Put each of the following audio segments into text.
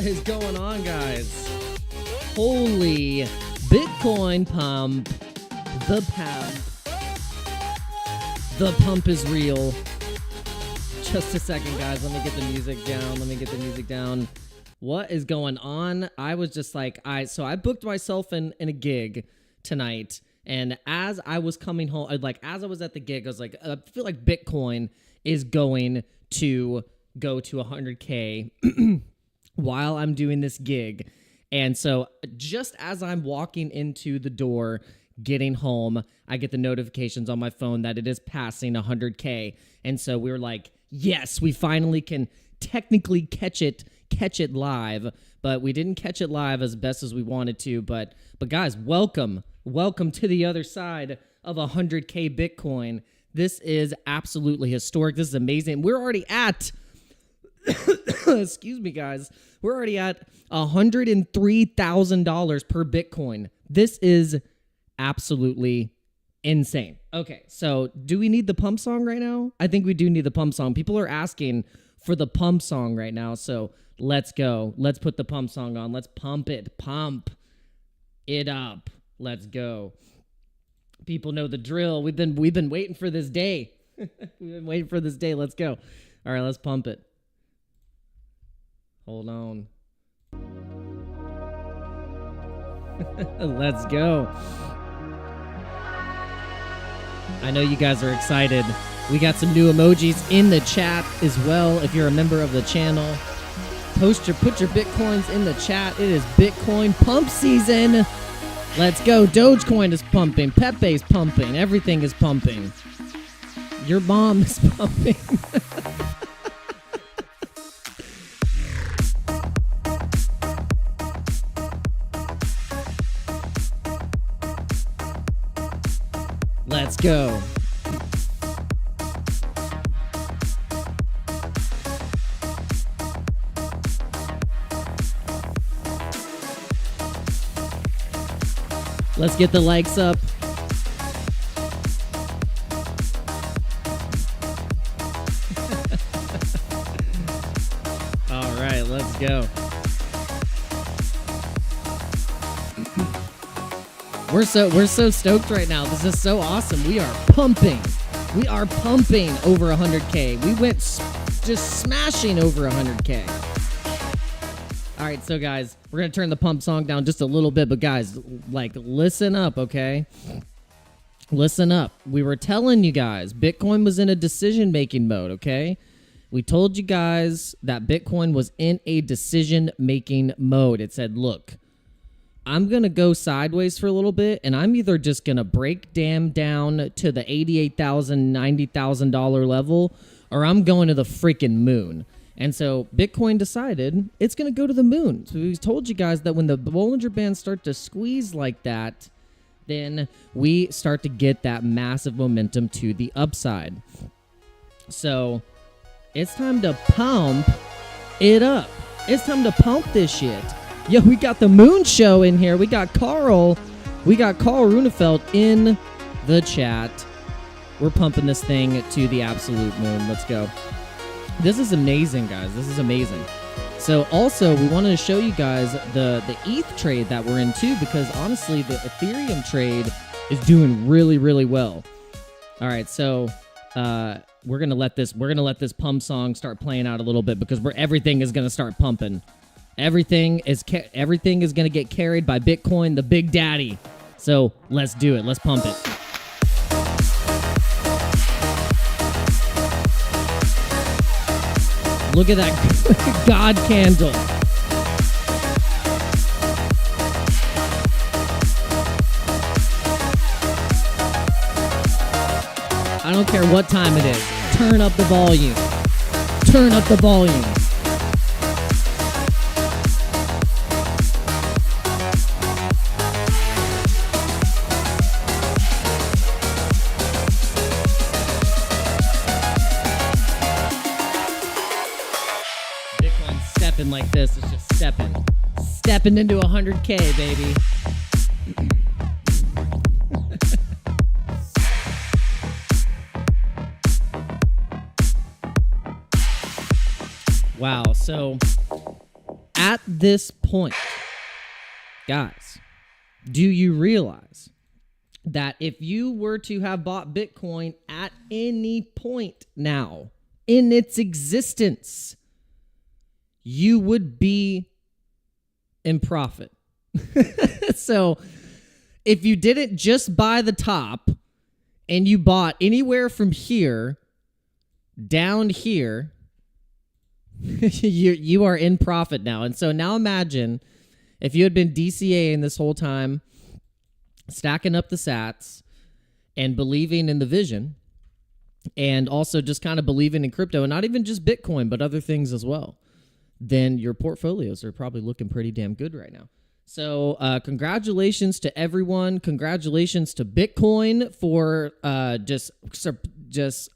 What is going on, guys? Holy Bitcoin pump. The pump is real. Just a second, guys. Let me get the music down. What is going on? I was just like, I booked myself in a gig tonight. And as I was coming home, as I was at the gig, I was like, I feel like Bitcoin is going to go to 100K while I'm doing this gig. And so just as I'm walking into the door, getting home, I get the notifications on my phone that it is passing 100K. And so we were like, yes, we finally can technically catch it live, but we didn't catch it live as best as we wanted to. But guys, welcome to the other side of 100K Bitcoin. This is absolutely historic. This is amazing. We're already at excuse me, guys. We're already at $103,000 per Bitcoin. This is absolutely insane. Okay, so do we need the pump song right now? I think we do need the pump song. People are asking for the pump song right now, so let's go. Let's put the pump song on. Let's pump it up. Let's go. People know the drill. We've been waiting for this day. Let's go. All right, let's pump it. Hold on. Let's go. I know you guys are excited. We got some new emojis in the chat as well. If you're a member of the channel, put your Bitcoins in the chat. It is Bitcoin pump season. Let's go. Dogecoin is pumping. Pepe is pumping. Everything is pumping. Your mom is pumping. Let's go. Let's get the likes up. All right, let's go. We're so stoked right now. This is so awesome. We are pumping over 100K. We went just smashing over 100K. All right, so guys, we're going to turn the pump song down just a little bit, but guys, listen up, okay? Listen up. We were telling you guys Bitcoin was in a decision-making mode, okay? We told you guys that Bitcoin was in a decision-making mode. It said, look, I'm going to go sideways for a little bit, and I'm either just going to break down to the $88,000, $90,000 level, or I'm going to the freaking moon. And so Bitcoin decided it's going to go to the moon. So we told you guys that when the Bollinger Bands start to squeeze like that, then we start to get that massive momentum to the upside. So it's time to pump it up. It's time to pump this shit. Yo, we got the Moon Show in here. We got Carl Runefeld in the chat. We're pumping this thing to the absolute moon. Let's go. This is amazing, guys. This is amazing. So also, we wanted to show you guys the ETH trade that we're in too, because honestly, the Ethereum trade is doing really, really well. All right, so we're gonna let this pump song start playing out a little bit because everything is gonna start pumping. Everything is going to get carried by Bitcoin, the big daddy. So let's do it. Let's pump it. Look at that God candle. I don't care what time it is. Turn up the volume. Turn up the volume. Like this, it's just stepping into 100K, baby. Wow. So at this point, guys, do you realize that if you were to have bought Bitcoin at any point now in its existence, you would be in profit? So if you didn't just buy the top and you bought anywhere from here down here, you are in profit now. And so now imagine if you had been DCAing this whole time, stacking up the sats and believing in the vision, and also just kind of believing in crypto, and not even just Bitcoin, but other things as well, then your portfolios are probably looking pretty damn good right now. So congratulations to everyone. Congratulations to Bitcoin for just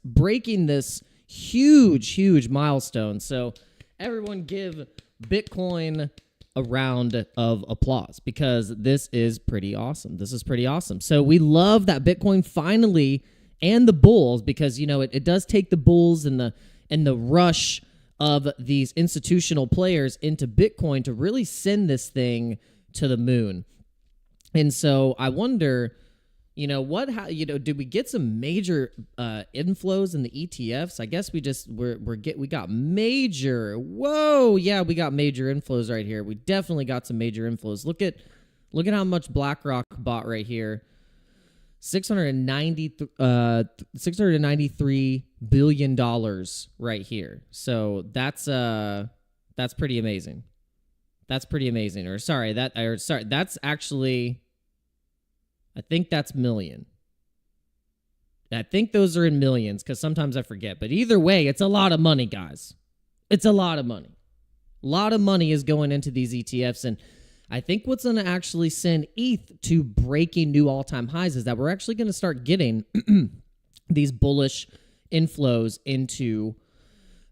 breaking this huge milestone. So everyone give Bitcoin a round of applause, because this is pretty awesome. This is pretty awesome. So we love that Bitcoin finally, and the bulls, because, you know, it does take the bulls and the rush of these institutional players into Bitcoin to really send this thing to the moon. And so I wonder, you know, did we get some major inflows in the ETFs? I guess we got major. Whoa, yeah, we got major inflows right here. We definitely got some major inflows. Look at how much BlackRock bought right here. $693 billion right here. So that's pretty amazing. That's pretty amazing. That's actually, I think that's million. I think those are in millions, because sometimes I forget. But either way, it's a lot of money, guys. It's a lot of money. A lot of money is going into these ETFs. And I think what's going to actually send ETH to breaking new all-time highs is that we're actually going to start getting these bullish inflows into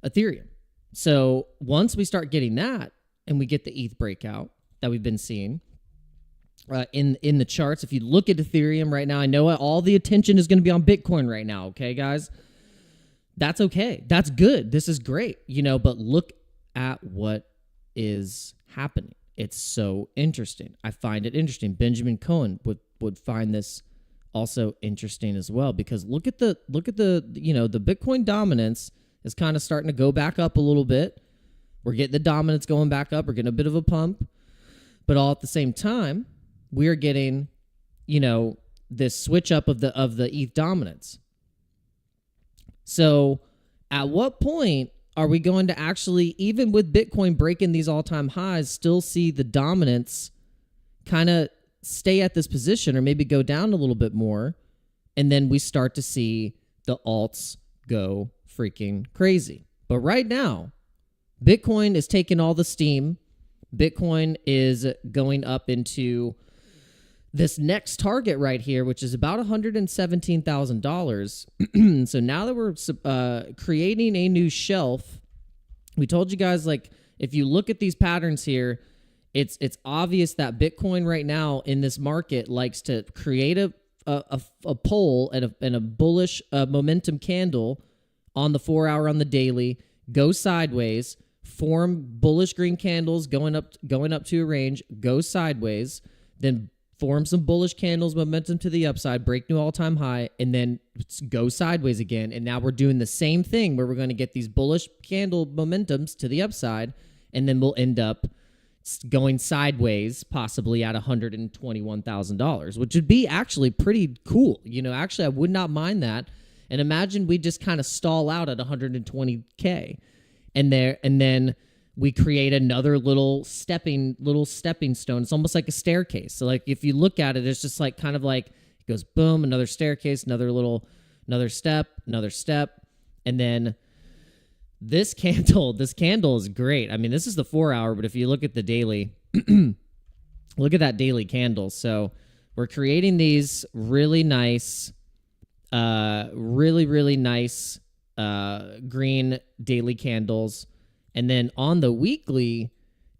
Ethereum. So once we start getting that, and we get the ETH breakout that we've been seeing in the charts, if you look at Ethereum right now, I know all the attention is going to be on Bitcoin right now, okay, guys? That's okay. That's good. This is great, you know, but look at what is happening. It's so interesting. I find it interesting. Benjamin Cohen would find this also interesting as well, because look at the you know, the Bitcoin dominance is kind of starting to go back up a little bit. We're getting the dominance going back up. We're getting a bit of a pump, but all at the same time, we are getting, you know, this switch up of the ETH dominance. So at what point are we going to actually, even with Bitcoin breaking these all-time highs, still see the dominance kind of stay at this position, or maybe go down a little bit more, and then we start to see the alts go freaking crazy? But right now, Bitcoin is taking all the steam. Bitcoin is going up into this next target right here, which is about $117,000. So now that we're creating a new shelf, we told you guys, like, if you look at these patterns here, it's obvious that Bitcoin right now in this market likes to create a pole and a bullish momentum candle on the 4-hour, on the daily, go sideways, form bullish green candles going up to a range, go sideways, then form some bullish candles, momentum to the upside, break new all-time high, and then go sideways again. And now we're doing the same thing, where we're going to get these bullish candle momentums to the upside, and then we'll end up going sideways, possibly at $121,000, which would be actually pretty cool. You know, actually, I would not mind that. And imagine we just kind of stall out at 120K. And then we create another little stepping stone. It's almost like a staircase. So like if you look at it, it's just like kind of like it goes boom, another staircase, another step, and then this candle is great. I mean, this is the 4-hour, but if you look at the daily, look at that daily candle. So we're creating these really nice, really nice green daily candles. And then on the weekly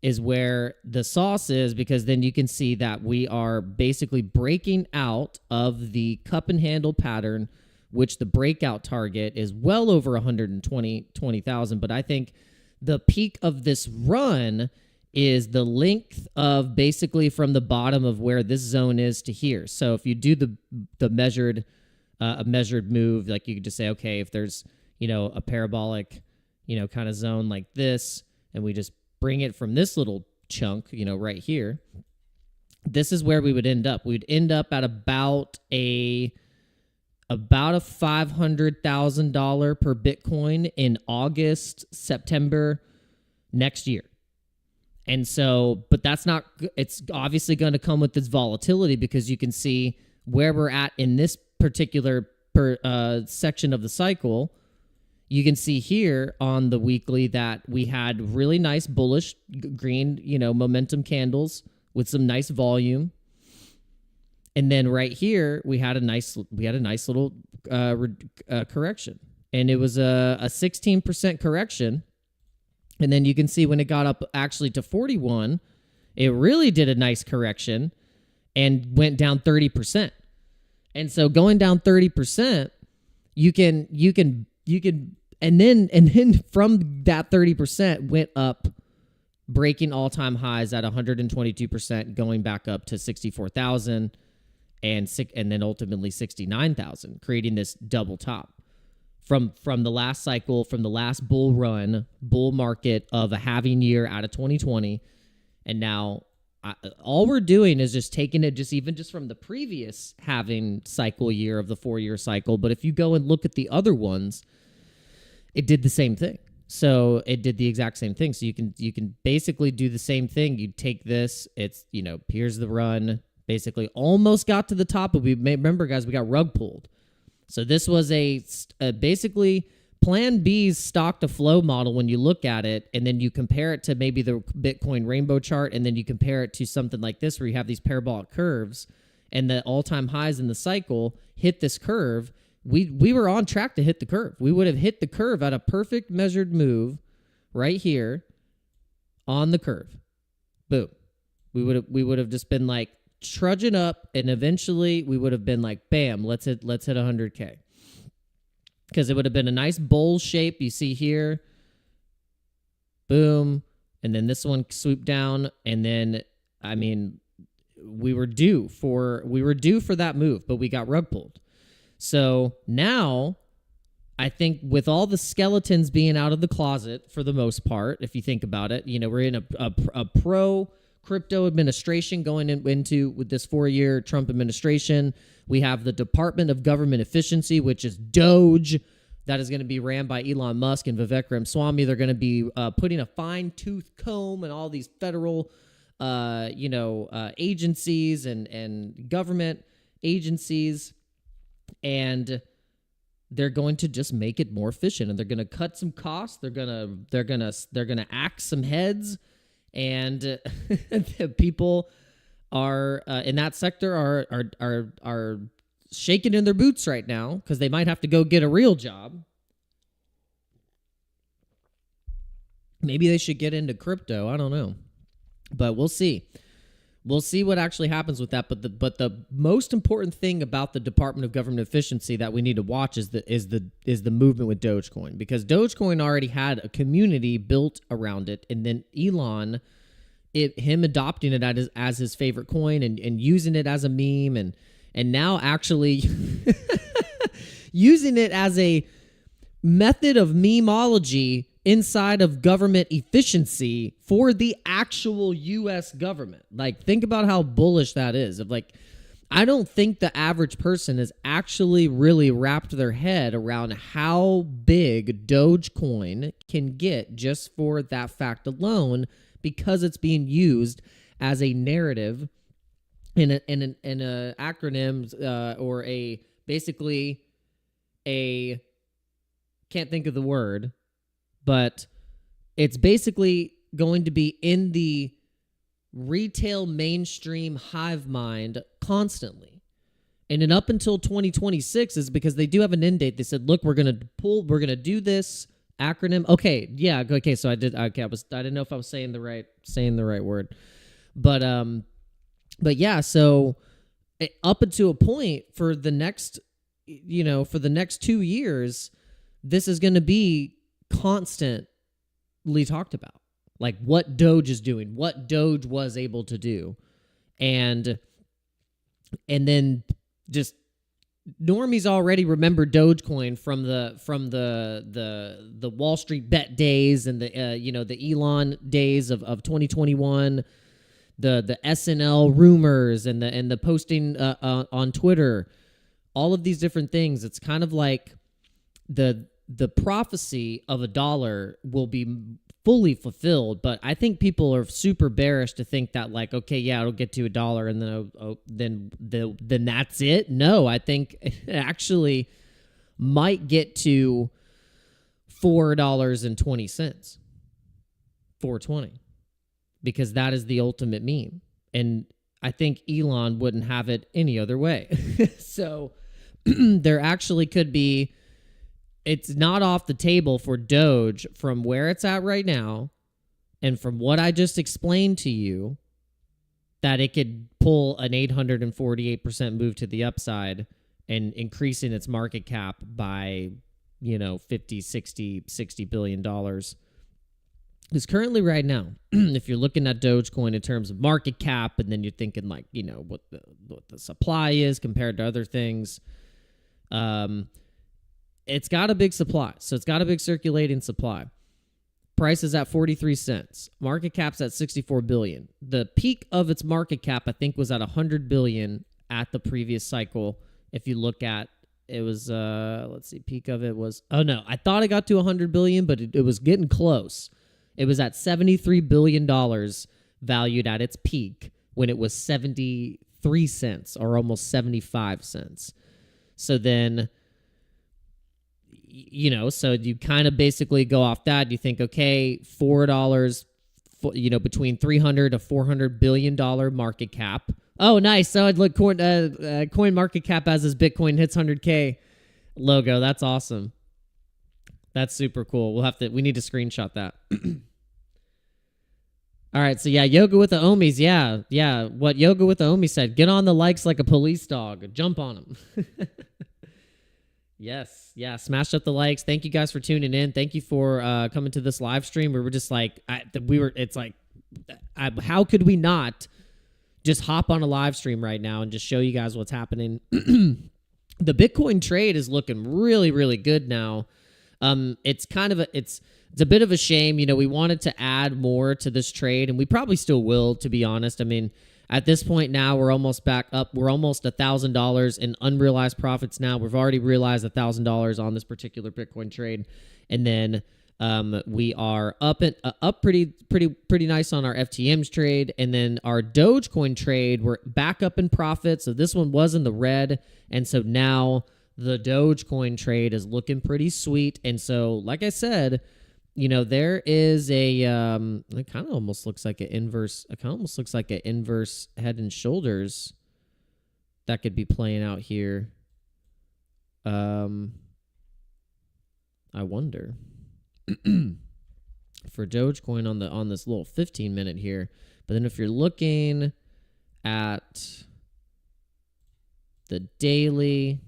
is where the sauce is, because then you can see that we are basically breaking out of the cup and handle pattern, which the breakout target is well over 120,000. But I think the peak of this run is the length of basically from the bottom of where this zone is to here. So if you do the measured a measured move, like you could just say, okay, if there's, you know, a parabolic, you know, kind of zone like this, and we just bring it from this little chunk, you know, right here, this is where we would end up. We'd end up at about a $500,000 per Bitcoin in August, September next year. And so, but that's not, it's obviously going to come with this volatility, because you can see where we're at in this particular section of the cycle. You can see here on the weekly that we had really nice bullish green, you know, momentum candles with some nice volume. And then right here, we had a nice little correction, and it was a 16% correction. And then you can see when it got up actually to 41, it really did a nice correction and went down 30%. And so going down 30%, you can, and then from that 30% went up, breaking all-time highs at 122%, going back up to 64,000 and then ultimately 69,000, creating this double top. From the last cycle, from the last bull market of a halving year out of 2020, and now all we're doing is just taking it just from the previous halving cycle year of the 4-year cycle. But if you go and look at the other ones, it did the same thing. So it did the exact same thing. So you can basically do the same thing. You take this, it's, you know, here's the run, basically almost got to the top, but remember, guys, we got rug pulled. So this was a basically Plan B's stock to flow model when you look at it, and then you compare it to maybe the Bitcoin rainbow chart, and then you compare it to something like this where you have these parabolic curves, and the all-time highs in the cycle hit this curve. We were on track to hit the curve. We would have hit the curve at a perfect measured move right here on the curve. Boom. We would have just been like trudging up, and eventually we would have been like, bam, let's hit 100K. Because it would have been a nice bowl shape. You see here, boom, and then this one swooped down, and then, I mean, we were due for that move, but we got rug pulled. So now, I think with all the skeletons being out of the closet for the most part, if you think about it, you know, we're in a pro crypto administration going into with this 4-year Trump administration. We have the Department of Government Efficiency, which is Doge, that is going to be ran by Elon Musk and Vivek Ramaswamy. They're going to be putting a fine-tooth comb in all these federal, agencies and government agencies, and they're going to just make it more efficient, and they're going to cut some costs. They're going to axe some heads. And the people are in that sector are shaking in their boots right now, because they might have to go get a real job. Maybe they should get into crypto. I don't know, but we'll see. We'll see what actually happens with that. But the most important thing about the Department of Government Efficiency that we need to watch is the movement with Dogecoin, because Dogecoin already had a community built around it, and then Elon, him adopting it as his favorite coin and using it as a meme, and now actually using it as a method of memeology inside of government efficiency for the actual U.S. government. Like, think about how bullish that is. Of like, I don't think the average person has actually really wrapped their head around how big Dogecoin can get just for that fact alone, because it's being used as a narrative in a acronym or a basically a, can't think of the word, but it's basically going to be in the retail mainstream hive mind constantly. And then up until 2026 is because they do have an end date. They said, look, we're going to do this acronym. Okay. Yeah. Okay. So I didn't know if I was saying the right word, but yeah, so up until a point for the next 2 years, this is going to be constantly talked about. like what Doge is doing, what Doge was able to do. And then just normies already remember Dogecoin from the Wall Street bet days and the the Elon days of 2021, the SNL rumors and the posting on Twitter, all of these different things. It's kind of like the prophecy of a dollar will be fully fulfilled, but I think people are super bearish to think that, like, okay, yeah, it'll get to $1 and then that's it. No, I think it actually might get to $4.20, $4.20, because that is the ultimate meme, and I think Elon wouldn't have it any other way. So there actually could be. It's not off the table for Doge from where it's at right now and from what I just explained to you, that it could pull an 848% move to the upside and increasing its market cap by, 50, 60 billion dollars. Because currently right now, if you're looking at Dogecoin in terms of market cap, and then you're thinking like, what the supply is compared to other things, it's got a big supply. So it's got a big circulating supply. Price is at 43 cents. Market cap's at 64 billion. The peak of its market cap, I think, was at 100 billion at the previous cycle. If you look at, it was, let's see, peak of it was, oh no, I thought it got to 100 billion, but it was getting close. It was at $73 billion valued at its peak when it was 73 cents or almost 75 cents. So then, so you kind of basically go off that. You think, okay, $4, between $300 to $400 billion market cap. Oh, nice. So I'd look, coin market cap as his Bitcoin hits 100K logo. That's awesome. That's super cool. We need to screenshot that. All right. So yeah, Yoga with the Omis. Yeah. What Yoga with the Omi said, get on the likes like a police dog. Jump on them. Yes. Yeah. Smash up the likes. Thank you guys for tuning in. Thank you for coming to this live stream. We were just like, how could we not just hop on a live stream right now and just show you guys what's happening? The Bitcoin trade is looking really, really good now. It's kind of it's a bit of a shame. We wanted to add more to this trade, and we probably still will, to be honest. I mean, at this point now, we're almost back up. We're almost $1,000 in unrealized profits now. We've already realized $1,000 on this particular Bitcoin trade, and then we are up pretty nice on our FTM's trade, and then our Dogecoin trade, we're back up in profit. So this one was in the red, and so now the Dogecoin trade is looking pretty sweet. And so, like I said, there is a it kind of almost looks like an inverse. It kind of almost looks like an inverse head and shoulders that could be playing out here. I wonder for Dogecoin on this little 15-minute here. But then if you're looking at the daily,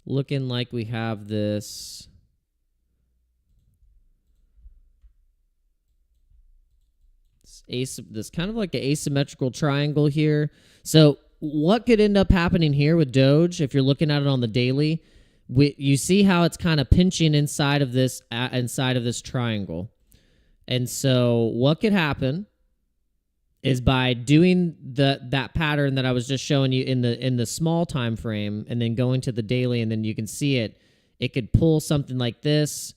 looking like we have this kind of like an asymmetrical triangle here. So what could end up happening here with Doge, if you're looking at it on the daily, you see how it's kind of pinching inside of this triangle. And so what could happen is by doing that pattern that I was just showing you in the small time frame, and then going to the daily, and then you can see it could pull something like this,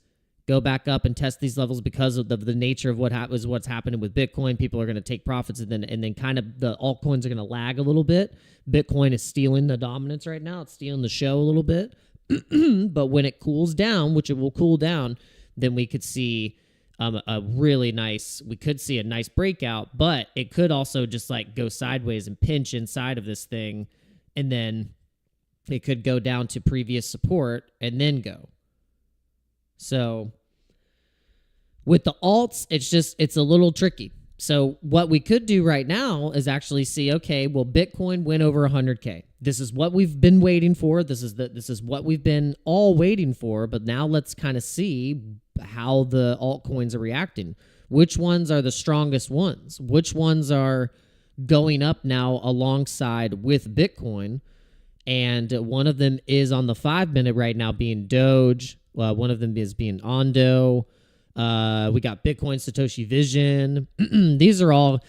go back up and test these levels because of the nature of what's happening with Bitcoin. People are going to take profits, and then kind of the altcoins are going to lag a little bit. Bitcoin is stealing the dominance right now. It's stealing the show a little bit. But when it cools down, which it will cool down, then we could see we could see a nice breakout, but it could also just like go sideways and pinch inside of this thing, and then it could go down to previous support and then go. So with the alts, it's a little tricky. So what we could do right now is actually see, okay, well, Bitcoin went over 100K. This is what we've been waiting for. This is what we've been all waiting for. But now let's kind of see how the altcoins are reacting. Which ones are the strongest ones? Which ones are going up now alongside with Bitcoin? And one of them is on the 5-minute right now being Doge. One of them is being Ondo. We got Bitcoin, Satoshi Vision. These are all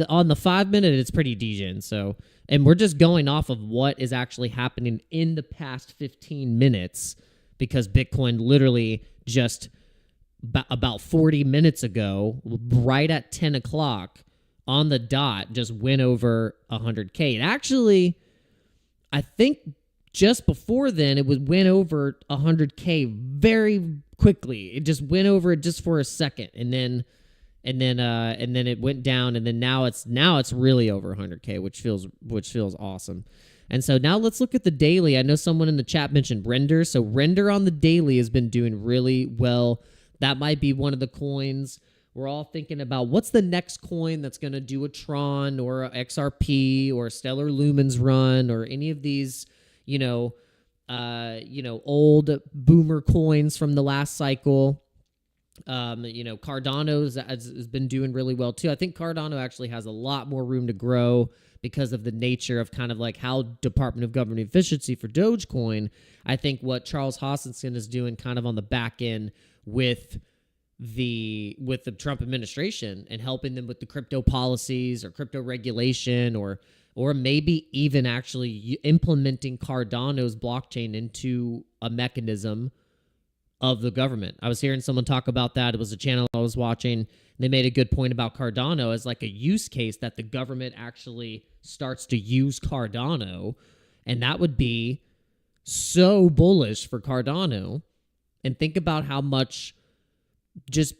on the 5-minute. It's pretty degen. So, and we're just going off of what is actually happening in the past 15 minutes, because Bitcoin literally just about 40 minutes ago, right at 10 o'clock on the dot, just went over 100K. It actually, I think just before then, it went over 100K very quickly. It just went over it just for a second, and then it went down, and then now it's really over 100K, which feels awesome. And so now let's look at the daily. I know someone in the chat mentioned Render. So Render on the daily has been doing really well. That might be one of the coins. We're all thinking about what's the next coin that's going to do a Tron or a XRP or a Stellar Lumens run or any of these, old boomer coins from the last cycle. Cardano has been doing really well too. I think Cardano actually has a lot more room to grow because of the nature of kind of like how Department of Government Efficiency for Dogecoin. I think what Charles Hoskinson is doing kind of on the back end with the Trump administration and helping them with the crypto policies or crypto regulation or maybe even actually implementing Cardano's blockchain into a mechanism of the government. I was hearing someone talk about that. It was a channel I was watching. They made a good point about Cardano as like a use case that the government actually starts to use Cardano, and that would be so bullish for Cardano. And think about how much just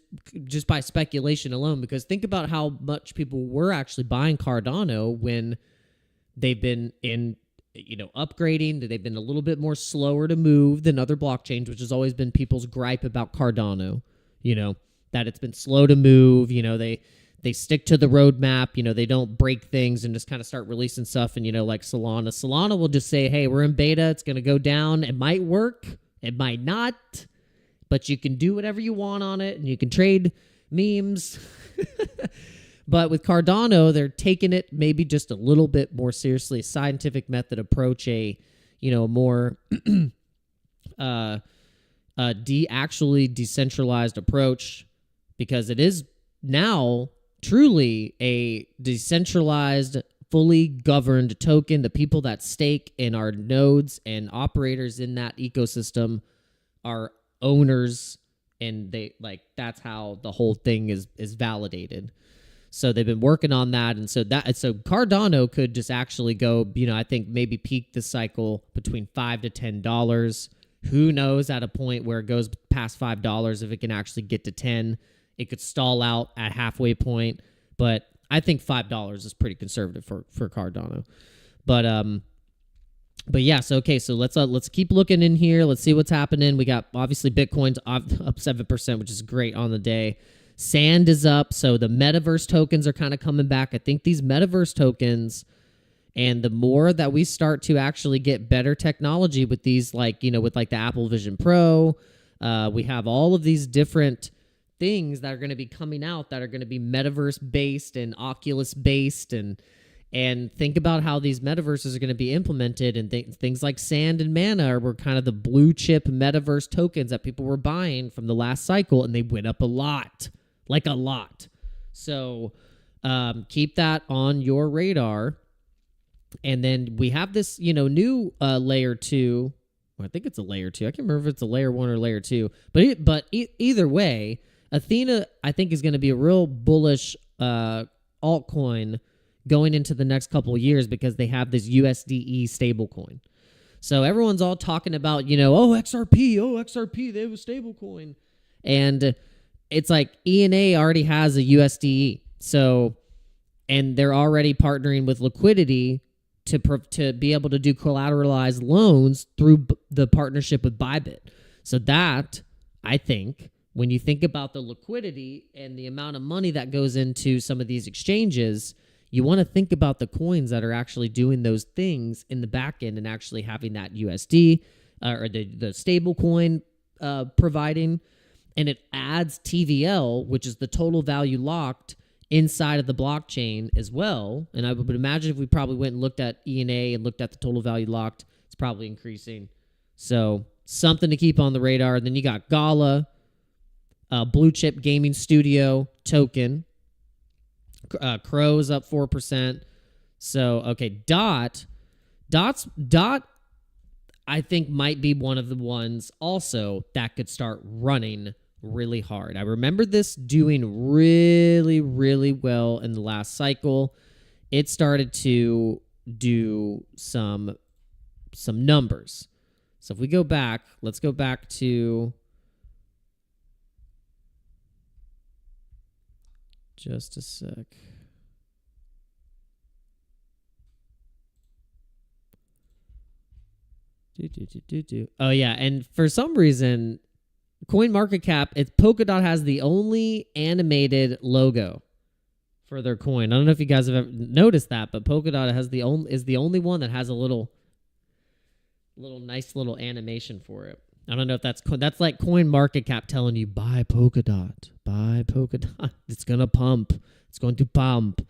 by speculation alone, because think about how much people were actually buying Cardano when they've been in upgrading. They've been a little bit more slower to move than other blockchains, which has always been people's gripe about Cardano, that it's been slow to move. They stick to the roadmap. They don't break things and just kind of start releasing stuff. And, like Solana will just say, hey, we're in beta. It's going to go down. It might work. It might not. But you can do whatever you want on it, and you can trade memes. But with Cardano, they're taking it maybe just a little bit more seriously, a scientific method approach, a more actually decentralized approach, because it is now truly a decentralized, fully governed token. The people that stake in our nodes and operators in that ecosystem are owners, and that's how the whole thing is validated. So they've been working on that, and so Cardano could just actually go, I think maybe peak this cycle between $5 to $10. Who knows, at a point where it goes past $5, if it can actually get to 10, it could stall out at halfway point. But I think $5 is pretty conservative for Cardano. But yeah, so let's keep looking in here. Let's see what's happening. We got obviously Bitcoin's up 7%, which is great on the day. Sand is up, so the metaverse tokens are kind of coming back. I think these metaverse tokens, and the more that we start to actually get better technology with these, with the Apple Vision Pro, we have all of these different things that are going to be coming out that are going to be metaverse based and Oculus based, and think about how these metaverses are going to be implemented, and things like Sand and Mana were kind of the blue chip metaverse tokens that people were buying from the last cycle, and they went up a lot. So keep that on your radar. And then we have this, new layer 2. Well, I think it's a layer 2. I can't remember if it's a layer 1 or layer 2. But either way, Athena, I think, is going to be a real bullish altcoin going into the next couple of years, because they have this USDE stablecoin. So everyone's all talking about, XRP, they have a stablecoin. And it's like ENA already has a USDE. So, and they're already partnering with Liquidity to be able to do collateralized loans through the partnership with BYBIT. So that, I think, when you think about the liquidity and the amount of money that goes into some of these exchanges, you want to think about the coins that are actually doing those things in the back end and actually having that USD or the stable coin providing. And it adds TVL, which is the total value locked inside of the blockchain as well. And I would imagine if we probably went and looked at ENA and looked at the total value locked, it's probably increasing. So something to keep on the radar. Then you got Gala, Blue Chip Gaming Studio token. Crow's up 4%. So, okay, Dot, I think might be one of the ones also that could start running really hard. I remember this doing really, really well in the last cycle. It started to do some numbers. So if we go back, let's go back to just a sec. Oh yeah, and for some reason, CoinMarketCap, Polkadot has the only animated logo for their coin. I don't know if you guys have ever noticed that, but Polkadot is the only one that has a little nice little animation for it. I don't know if that's like CoinMarketCap telling you buy Polkadot. It's gonna pump. It's going to pump.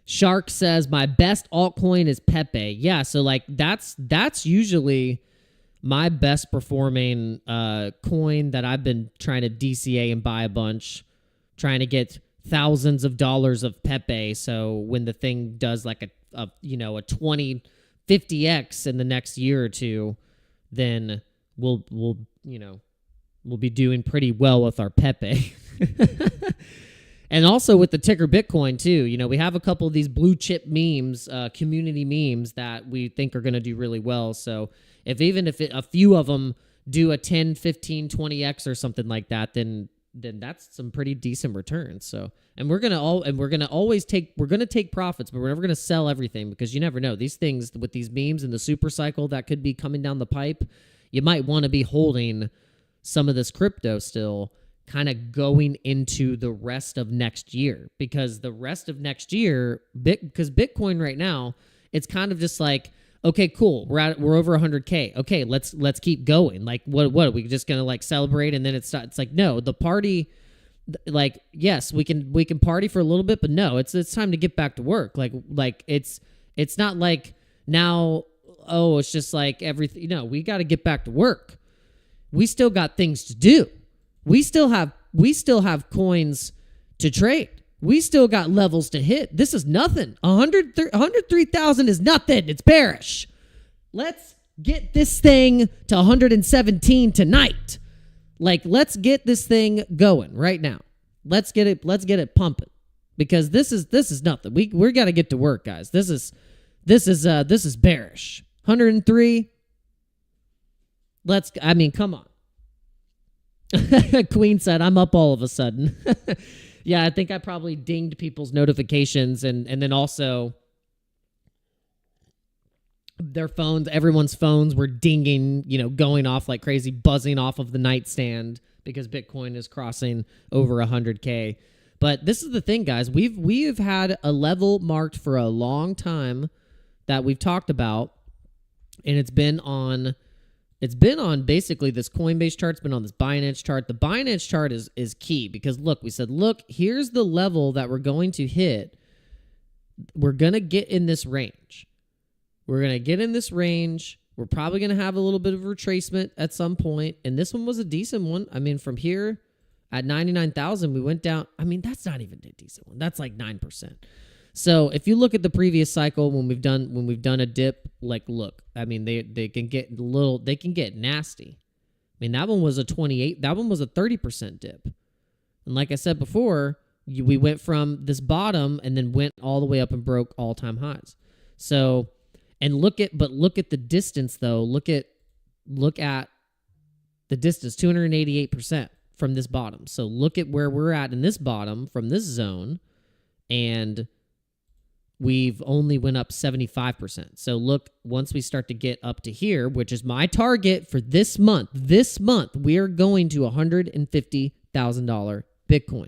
Shark says my best altcoin is Pepe. Yeah, so like that's usually my best performing coin that I've been trying to DCA and buy a bunch, trying to get thousands of dollars of Pepe. So when the thing does like a 20, 50x in the next year or two, then we'll be doing pretty well with our Pepe. And also with the ticker Bitcoin too. We have a couple of these blue chip memes, community memes that we think are going to do really well. So if a few of them do a 10, 15, 20x or something like that, then that's some pretty decent returns. So, we're going to take profits, but we're never going to sell everything because you never know. These things with these memes and the super cycle that could be coming down the pipe, you might want to be holding some of this crypto still kind of going into the rest of next year, because the rest of next year, because Bitcoin right now, it's kind of just like, okay, cool, we're over 100K. Okay, let's keep going. Like, what are we just gonna like celebrate and then it's like, no, the party, like, yes, we can party for a little bit, but no, it's time to get back to work. Like it's not like now, oh, it's just like everything. We got to get back to work. We still got things to do. We still have coins to trade. We still got levels to hit. This is nothing. 103,000 is nothing. It's bearish. Let's get this thing to 117 tonight. Like, let's get this thing going right now. Let's get it pumping, because this is nothing. We got to get to work, guys. This is bearish. 103. Come on. Queen said, I'm up all of a sudden. Yeah, I think I probably dinged people's notifications and then also their phones, everyone's phones were dinging, going off like crazy, buzzing off of the nightstand because Bitcoin is crossing over 100K. But this is the thing, guys. We've had a level marked for a long time that we've talked about, and it's been on basically this Coinbase chart. It's been on this Binance chart. The Binance chart is key because, we said, here's the level that we're going to hit. We're going to get in this range. We're probably going to have a little bit of retracement at some point. And this one was a decent one. From here at 99,000, we went down. That's not even a decent one. That's like 9%. So if you look at the previous cycle when we've done a dip, they can get nasty. That one was a 28. That one was a 30% dip. And like I said before, we went from this bottom and then went all the way up and broke all-time highs. So, look at the distance though. Look at the distance, 288% from this bottom. So look at where we're at in this bottom from this zone, and we've only went up 75%. So look, once we start to get up to here, which is my target for this month, we are going to $150,000 Bitcoin.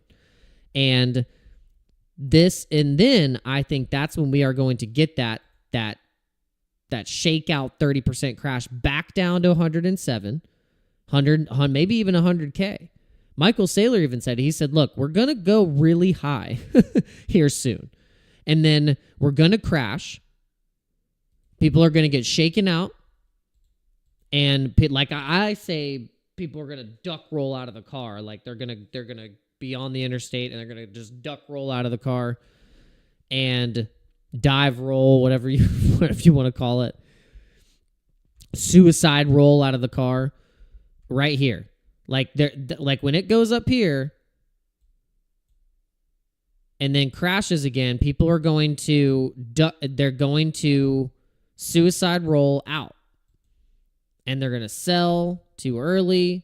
And then I think that's when we are going to get that shakeout 30% crash back down to 107, 100, maybe even 100K. Michael Saylor even said, he said, look, we're going to go really high here soon. And then we're going to crash. People are going to get shaken out. And like I say, people are going to duck roll out of the car. Like they're going to be on the interstate and they're going to just duck roll out of the car and dive roll, whatever you want to call it. Suicide roll out of the car right here. Like when it goes up here and then crashes again, people are going to they're going to suicide roll out. And they're going to sell too early.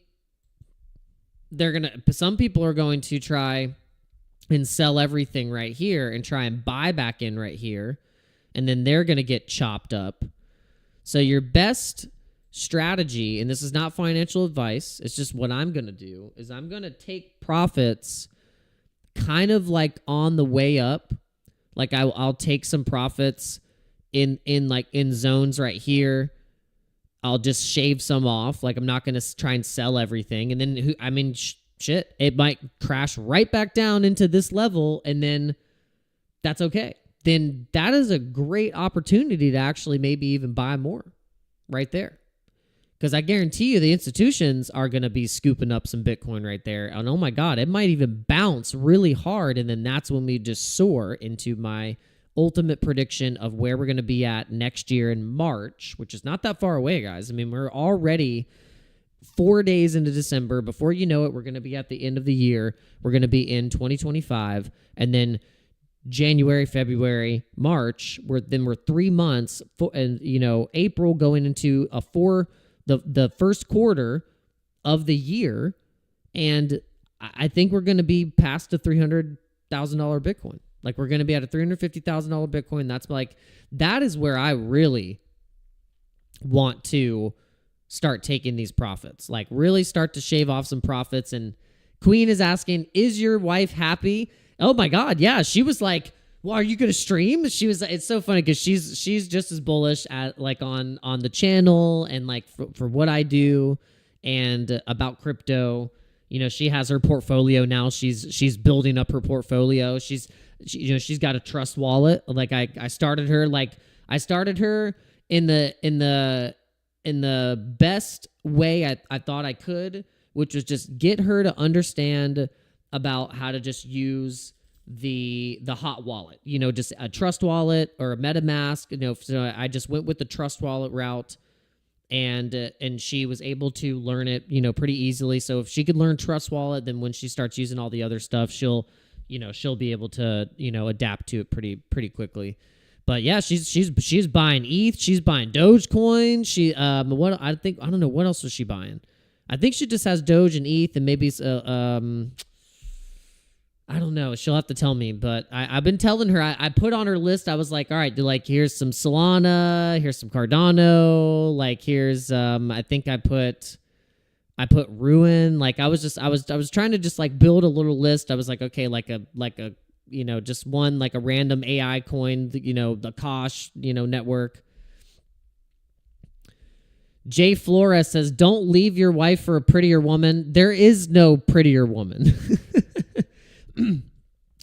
Some people are going to try and sell everything right here and try and buy back in right here. And then they're going to get chopped up. So your best strategy, and this is not financial advice, it's just what I'm going to do, is I'm going to take profits kind of like on the way up. Like I'll take some profits in zones right here. I'll just shave some off. Like I'm not going to try and sell everything. And then, shit, it might crash right back down into this level, and then that's okay. Then that is a great opportunity to actually maybe even buy more right there. Because I guarantee you the institutions are going to be scooping up some Bitcoin right there. And oh my God, it might even bounce really hard. And then that's when we just soar into my ultimate prediction of where we're going to be at next year in March, which is not that far away, guys. I mean, we're already 4 days into December. Before you know it, we're going to be at the end of the year. We're going to be in 2025. And then January, February, March, we're 3 months, and April going into the first quarter of the year, and I think we're going to be past the $300,000 Bitcoin. Like we're going to be at a $350,000 Bitcoin. That is where I really want to start taking these profits. Like really start to shave off some profits. And Queen is asking, is your wife happy? Oh my God, yeah. She was like, well, are you going to stream? She was. It's so funny because she's just as bullish at like on the channel and like for what I do and about crypto. She has her portfolio now. She's building up her portfolio. She's got a trust wallet. Like I started her in the best way I thought I could, which was just get her to understand about how to just use the hot wallet, just a trust wallet or a MetaMask. So I just went with the trust wallet route, and she was able to learn it, pretty easily. So if she could learn trust wallet, then when she starts using all the other stuff, she'll be able to, adapt to it pretty quickly. But yeah, she's buying ETH, she's buying Dogecoin. I don't know what else was she buying. I think she just has Doge and ETH and maybe I don't know. She'll have to tell me, but I've been telling her. I put on her list. I was like, all right, here's some Solana, here's some Cardano, here's I think I put Ruin. Like I was trying to just like build a little list. I was like, okay, like a just one like a random AI coin, the Kosh, network. Jay Flores says, don't leave your wife for a prettier woman. There is no prettier woman.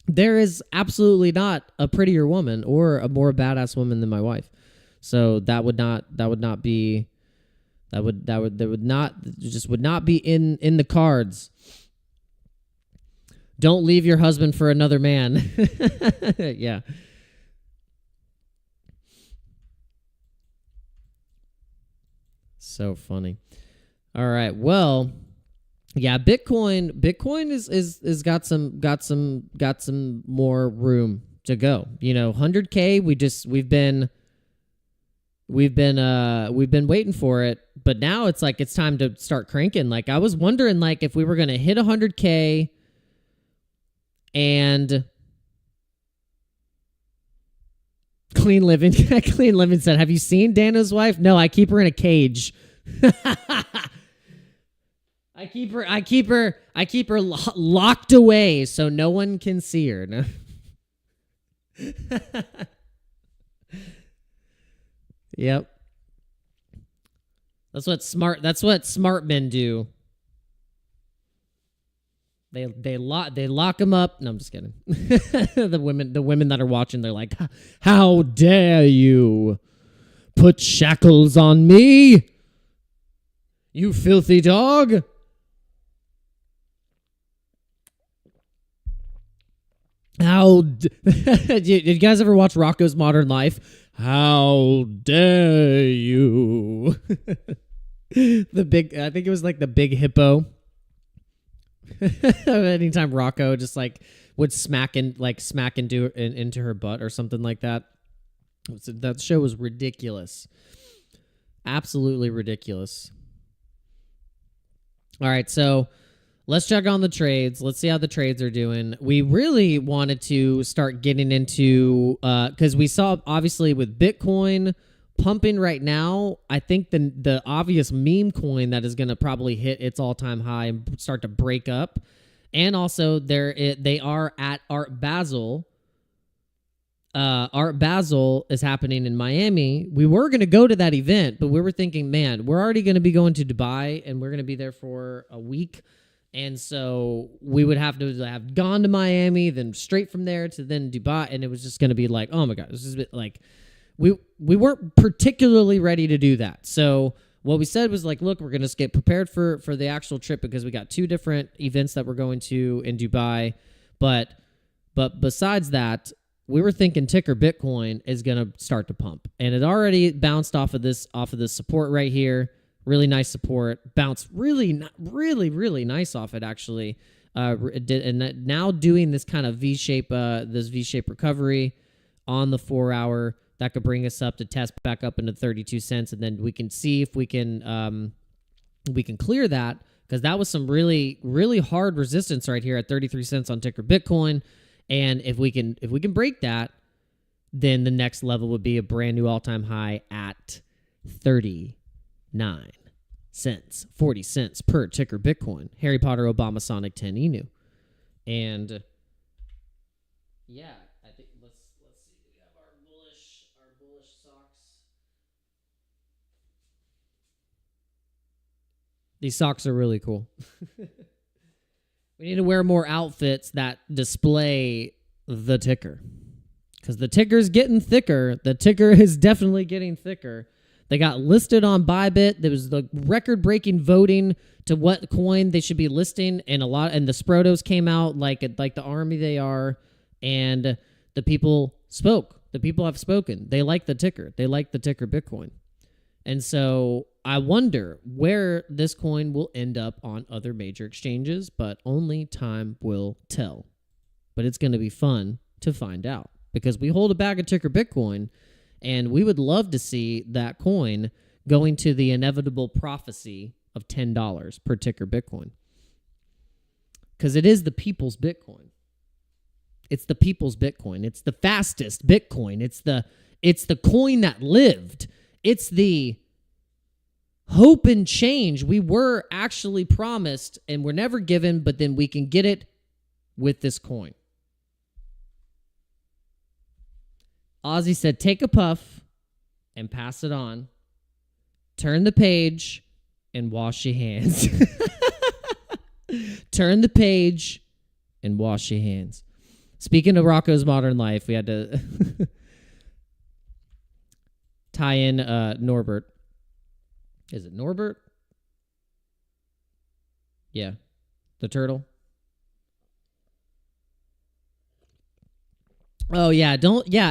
There is absolutely not a prettier woman or a more badass woman than my wife. So that would not be in the cards. Don't leave your husband for another man. Yeah. So funny. All right. Well, yeah, Bitcoin is got some more room to go. 100K, we've been waiting for it, but now it's like it's time to start cranking. Like I was wondering like if we were going to hit 100K and Clean Living. Clean Living said, "Have you seen Dano's wife? No, I keep her in a cage. I keep her locked away so no one can see her." No. Yep. That's what smart men do. They lock them up. No, I'm just kidding. The women that are watching, they're like, "How dare you put shackles on me, you filthy dog." Did you guys ever watch Rocko's Modern Life? How dare you? I think it was like the big hippo. Anytime Rocco just like would smack into her butt or something like that. That show was ridiculous. Absolutely ridiculous. All right, so let's check on the trades. Let's see how the trades are doing. We really wanted to start getting into, because we saw, obviously, with Bitcoin pumping right now, I think the obvious meme coin that is going to probably hit its all-time high and start to break up. And also, they are at Art Basel. Art Basel is happening in Miami. We were going to go to that event, but we were thinking, man, we're already going to be going to Dubai, and we're going to be there for a week. And so we would have to have gone to Miami, then straight from there to then Dubai. And it was just going to be like, oh my God, this is a bit like, we weren't particularly ready to do that. So what we said was like, look, we're going to get prepared for the actual trip because we got 2 different events that we're going to in Dubai. But besides that, we were thinking ticker Bitcoin is going to start to pump. And it already bounced off of this support right here. Really nice support. Bounced really nice off it, actually. And now doing this kind of V-shape recovery on the 4-hour. That could bring us up to test back up into 32 cents. And then we can see if we can clear that, because that was some really, really hard resistance right here at 33 cents on ticker Bitcoin. And if we can break that, then the next level would be a brand new all-time high at 39 cents, 40 cents per ticker Bitcoin. Harry Potter, Obama, Sonic 10 Inu. And yeah, I think let's see. We have our bullish socks. These socks are really cool. We need to wear more outfits that display the ticker, because the ticker's getting thicker. The ticker is definitely getting thicker. They got listed on BYBIT. There was the record-breaking voting to what coin they should be listing, and the Sprotos came out like the army they are, and the people spoke. The people have spoken. They like the ticker. They like the ticker Bitcoin. And so I wonder where this coin will end up on other major exchanges, but only time will tell. But it's going to be fun to find out, because we hold a bag of ticker Bitcoin, and we would love to see that coin going to the inevitable prophecy of $10 per ticker Bitcoin, because it is the people's Bitcoin. It's the people's Bitcoin. It's the fastest Bitcoin. It's the coin that lived. It's the hope and change we were actually promised and were never given, but then we can get it with this coin. Ozzy said, take a puff and pass it on. Turn the page and wash your hands. Turn the page and wash your hands. Speaking of Rocko's Modern Life, we had to tie in Norbert. Is it Norbert? Yeah. The turtle. Oh, yeah.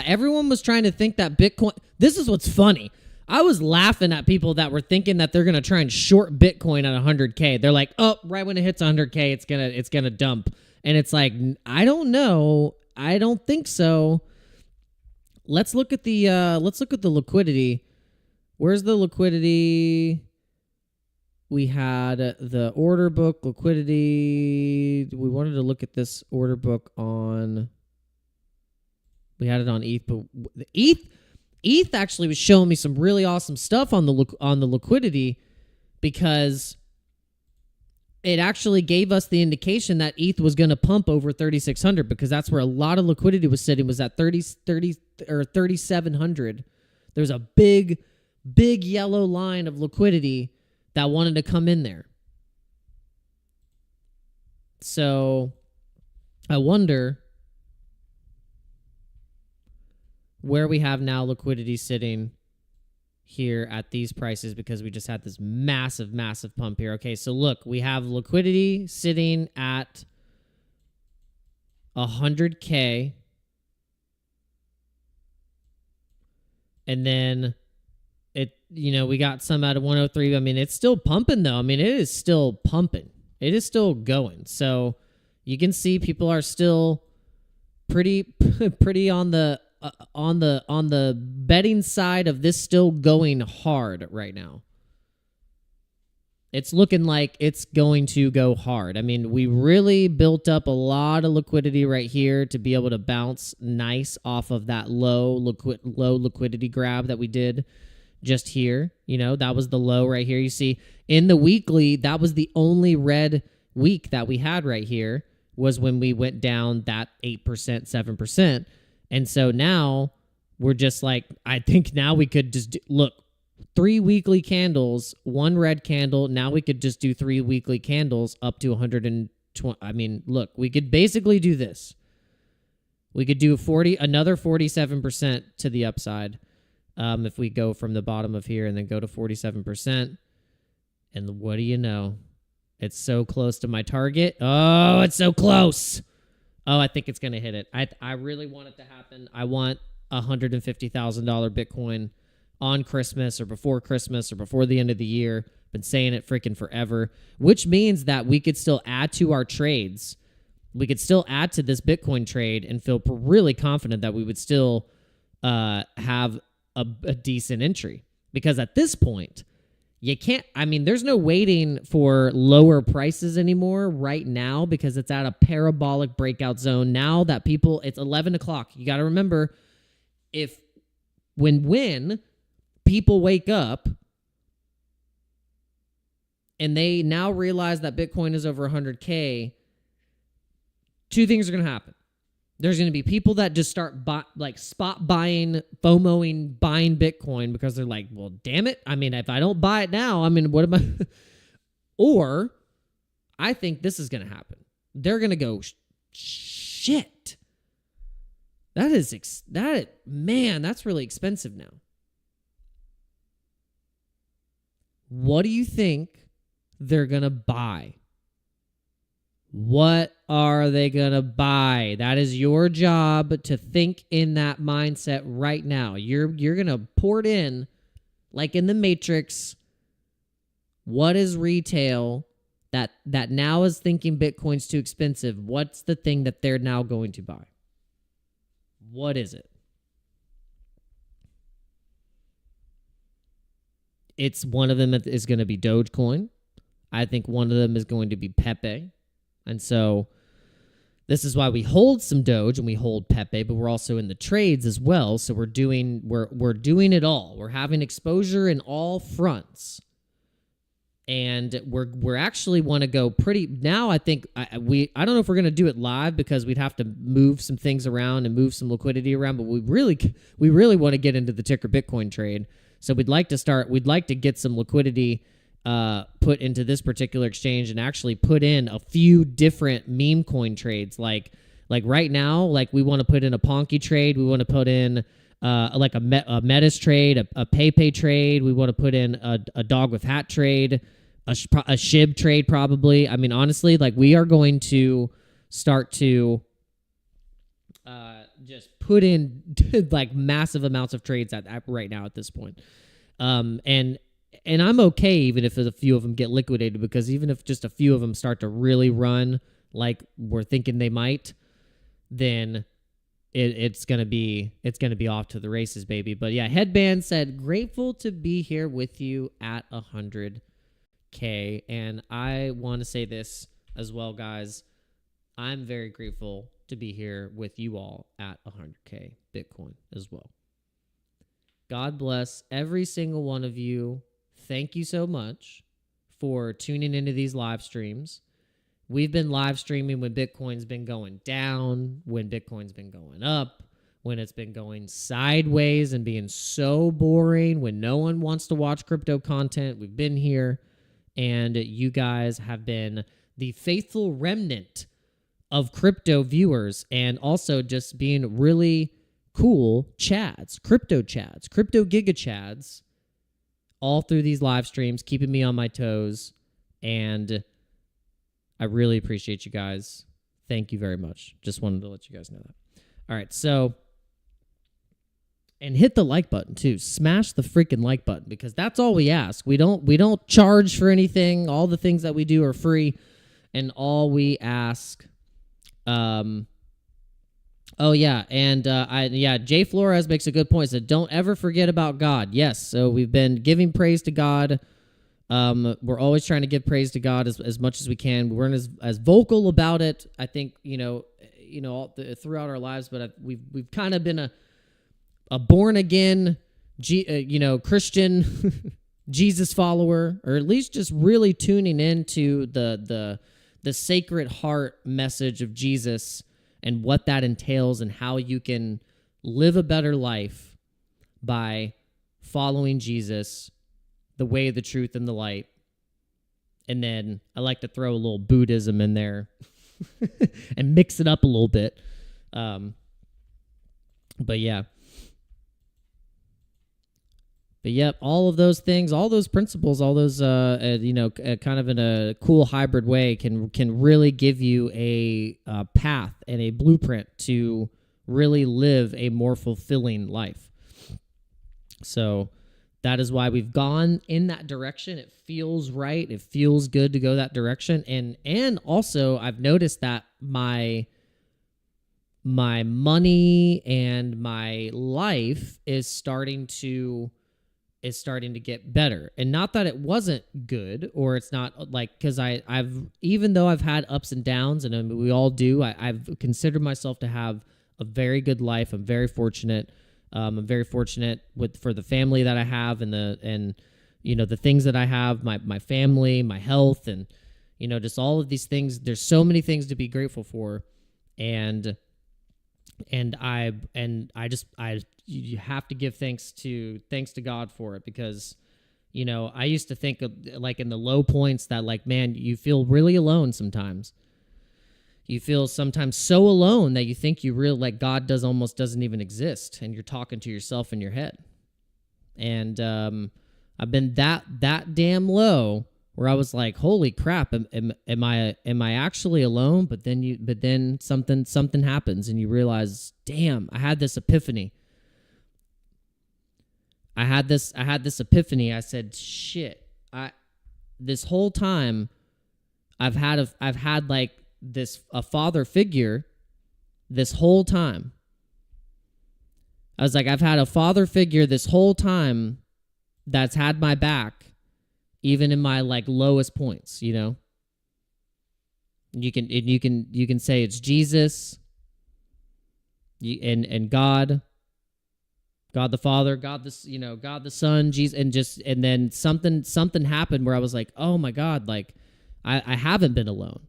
Everyone was trying to think that Bitcoin... This is what's funny. I was laughing at people that were thinking that they're going to try and short Bitcoin at 100K. They're like, oh, right when it hits 100K, it's gonna dump. And it's like, I don't know. I don't think so. Let's look at the liquidity. Where's the liquidity? We had the order book liquidity. We wanted to look at this order book on We had it on ETH, but the ETH actually was showing me some really awesome stuff on the liquidity, because it actually gave us the indication that ETH was going to pump over 3,600, because that's where a lot of liquidity was sitting, was at 30 or 3,700. There's a big yellow line of liquidity that wanted to come in there. So I wonder where we have now liquidity sitting here at these prices, because we just had this massive pump here. Okay, so look, we have liquidity sitting at 100K, and then we got some out of 103. I mean, it's still pumping though. I mean, it is still pumping. It is still going. So you can see people are still pretty on the betting side of this, still going hard right now. It's looking like it's going to go hard. I mean, we really built up a lot of liquidity right here to be able to bounce nice off of that low liquidity grab that we did just here. That was the low right here. You see in the weekly, that was the only red week that we had right here, was when we went down that 8%, 7%. And so now we're just like, I think now we could just look, 3 weekly candles, 1 red candle. Now we could just do 3 weekly candles up to 120. I mean, look, we could basically do this. We could do another 47% to the upside. If we go from the bottom of here and then go to 47%. And what do you know? It's so close to my target. Oh, it's so close. Oh, I think it's going to hit it. I really want it to happen. I want $150,000 Bitcoin on Christmas or before the end of the year. Been saying it freaking forever, which means that we could still add to our trades. We could still add to this Bitcoin trade and feel really confident that we would still have a decent entry. Because at this point, you can't, there's no waiting for lower prices anymore right now, because it's at a parabolic breakout zone. Now that it's 11 o'clock. You got to remember, when people wake up and they now realize that Bitcoin is over 100K, 2 things are going to happen. There's going to be people that just start spot buying, FOMOing, buying Bitcoin, because they're like, well, damn it. If I don't buy it now, what am I? Or I think this is going to happen. They're going to go, shit. That's really expensive now. What do you think they're going to buy? What are they going to buy? That is your job to think in that mindset right now. You're going to pour it in like in the Matrix. What is retail that now is thinking Bitcoin's too expensive? What's the thing that they're now going to buy? What is it? It's one of them is going to be Dogecoin. I think one of them is going to be Pepe. And so this is why we hold some Doge and we hold Pepe, but we're also in the trades as well. So we're doing it all. We're having exposure in all fronts. And we're actually want to go pretty now. I think I don't know if we're going to do it live, because we'd have to move some things around and move some liquidity around, but we really want to get into the ticker Bitcoin trade. So we'd like to get some liquidity put into this particular exchange and actually put in a few different meme coin trades. Like right now, we want to put in a Ponky trade. We want to put in a Metis trade, a PayPay trade. We want to put in a dog with hat trade, a SHIB trade probably. Honestly, we are going to start to just put in massive amounts of trades right now at this point. And I'm okay even if a few of them get liquidated, because even if just a few of them start to really run like we're thinking they might, then it's gonna be off to the races, baby. But yeah, Headband said, grateful to be here with you at 100K. And I want to say this as well, guys. I'm very grateful to be here with you all at 100K Bitcoin as well. God bless every single one of you. Thank you so much for tuning into these live streams. We've been live streaming when Bitcoin's been going down, when Bitcoin's been going up, when it's been going sideways and being so boring, when no one wants to watch crypto content. We've been here, and you guys have been the faithful remnant of crypto viewers, and also just being really cool chads, crypto giga chads, all through these live streams, keeping me on my toes. And I really appreciate you guys. Thank you very much. Just wanted to let you guys know that. All right, so, and hit the like button too. Smash the freaking like button, because that's all we ask. We don't charge for anything. All the things that we do are free, and all we ask. Oh yeah, and Jay Flores makes a good point. Said, don't ever forget about God. Yes, so we've been giving praise to God. We're always trying to give praise to God as much as we can. We weren't as vocal about it, I think, throughout our lives, but we've kind of been a born again, Christian Jesus follower, or at least just really tuning into the Sacred Heart message of Jesus and what that entails, and how you can live a better life by following Jesus, the way, the truth, and the light. And then I like to throw a little Buddhism in there and mix it up a little bit. But yeah. But yep, all of those things, all those principles, all those, kind of in a cool hybrid way can really give you a path and a blueprint to really live a more fulfilling life. So that is why we've gone in that direction. It feels right. It feels good to go that direction. And also I've noticed that my money and my life is starting to get better. And not that it wasn't good, or it's not like, because I've even though I've had ups and downs, and we all do, I've considered myself to have a very good life. I'm very fortunate. I'm very fortunate for the family that I have, and the things that I have, my family, my health, and just all of these things. There's so many things to be grateful for, and you have to give thanks to God for it, because I used to think of, like, in the low points that, like, man, you feel really alone sometimes. You feel sometimes so alone that you think you really, like, God almost doesn't even exist, and you're talking to yourself in your head. And I've been that damn low where I was like, holy crap, am I actually alone? But then something happens, and you realize, damn, I had this epiphany. I had this epiphany. I said, shit, this whole time I've had like a father figure this whole time. I was like, I've had a father figure this whole time that's had my back, even in my, like, lowest points, You can say it's Jesus, and God the Father, God the Son, Jesus, and then something happened where I was like, oh my God, like, I haven't been alone.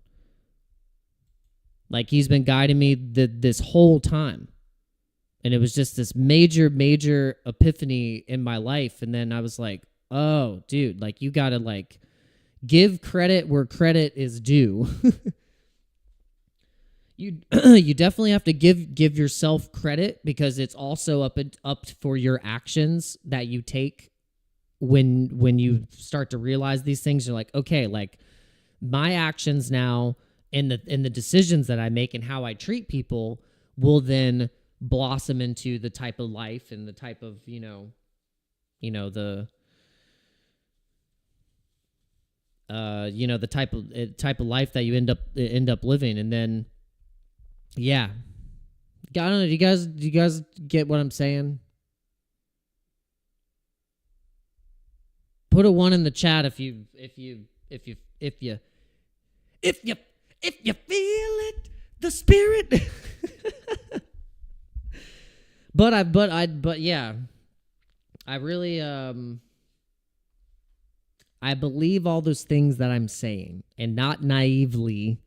Like, he's been guiding me this whole time. And it was just this major epiphany in my life. And then I was like, oh, dude, like, you got to, like, give credit where credit is due. You definitely have to give yourself credit, because it's also up for your actions that you take when you start to realize these things. You're like, okay, like, my actions now and the decisions that I make and how I treat people will then blossom into the type of life and the type of the type of life that you end up living. And then, yeah, I don't know. Do you guys get what I'm saying? Put a 1 in the chat if you feel it, the spirit. But yeah, I really I believe all those things that I'm saying, and not naively.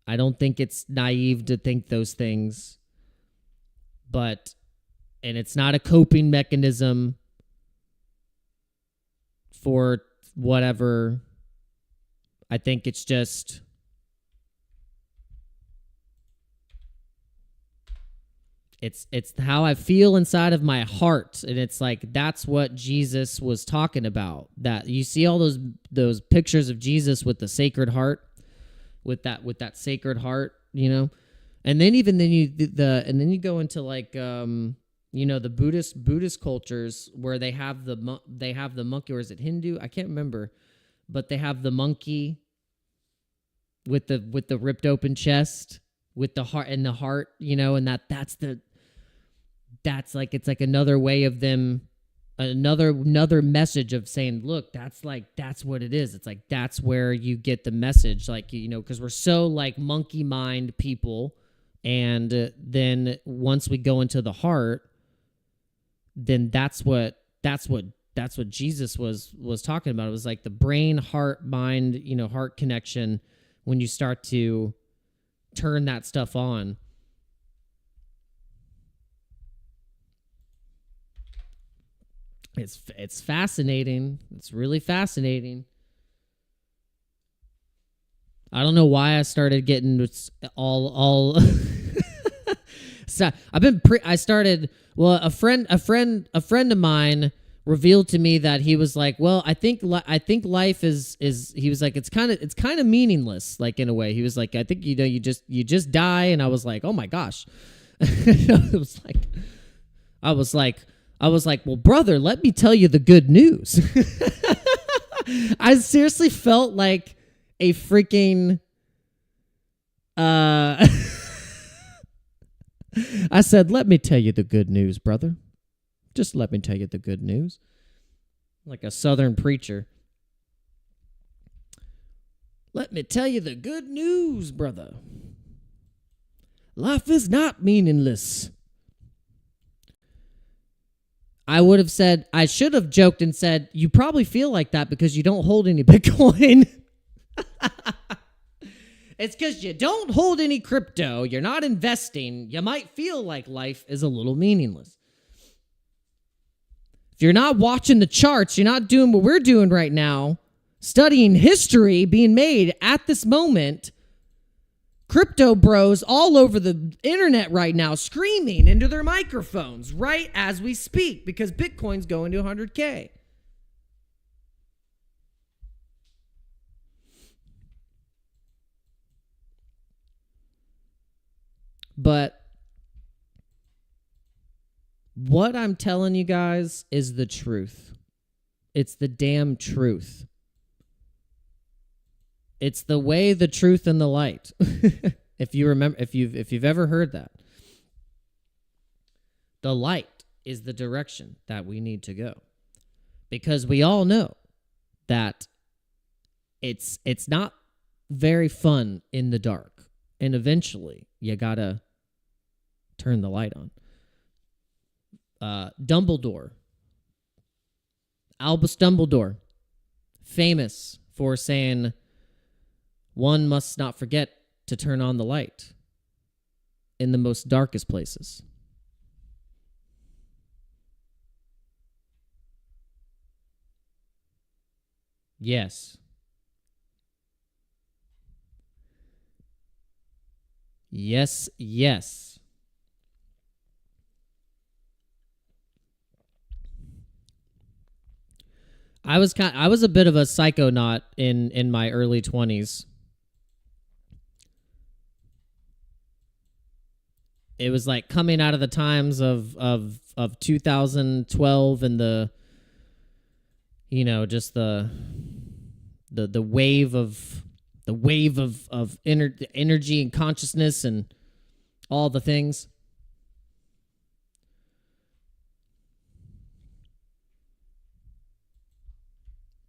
I don't think it's naive to think those things, and it's not a coping mechanism for whatever. I think it's just it's how I feel inside of my heart, and it's like that's what Jesus was talking about. That you see all those pictures of Jesus with the sacred heart, with that sacred heart, and then you go into like the Buddhist cultures where they have the monkey, or is it Hindu? I can't remember, but they have the monkey with the ripped open chest with the heart and that's like it's like another way of them, another message of saying, look, that's what it is. It's like that's where you get the message, like, because we're so like monkey mind people, and then once we go into the heart, then that's what Jesus was talking about. It was like the brain, heart, mind, heart connection. When you start to turn that stuff on, it's fascinating. It's really fascinating. I don't know why I started getting all so I started, well, a friend of mine revealed to me that he was like, well, I think life is he was like, it's kind of meaningless, like, in a way. He was like, I think you just die. And I was like, oh my gosh. I was like, well, brother, let me tell you the good news. I seriously felt like a freaking I said, let me tell you the good news, brother. Just let me tell you the good news. Like a southern preacher. Let me tell you the good news, brother. Life is not meaningless. I should have joked and said, you probably feel like that because you don't hold any Bitcoin. It's because you don't hold any crypto. You're not investing. You might feel like life is a little meaningless. If you're not watching the charts, you're not doing what we're doing right now, studying history being made at this moment. Crypto bros all over the internet right now screaming into their microphones right as we speak because Bitcoin's going to 100K. But what I'm telling you guys is the truth. It's the damn truth. It's the way, the truth, and the light. If you remember, if you've ever heard that. The light is the direction that we need to go. Because we all know that it's not very fun in the dark. And eventually, you gotta turn the light on. Dumbledore. Albus Dumbledore. Famous for saying, one must not forget to turn on the light in the most darkest places. Yes. Yes, yes. I was a bit of a psychonaut in my early 20s. It was like coming out of the times of 2012 and just the wave of energy and consciousness and all the things.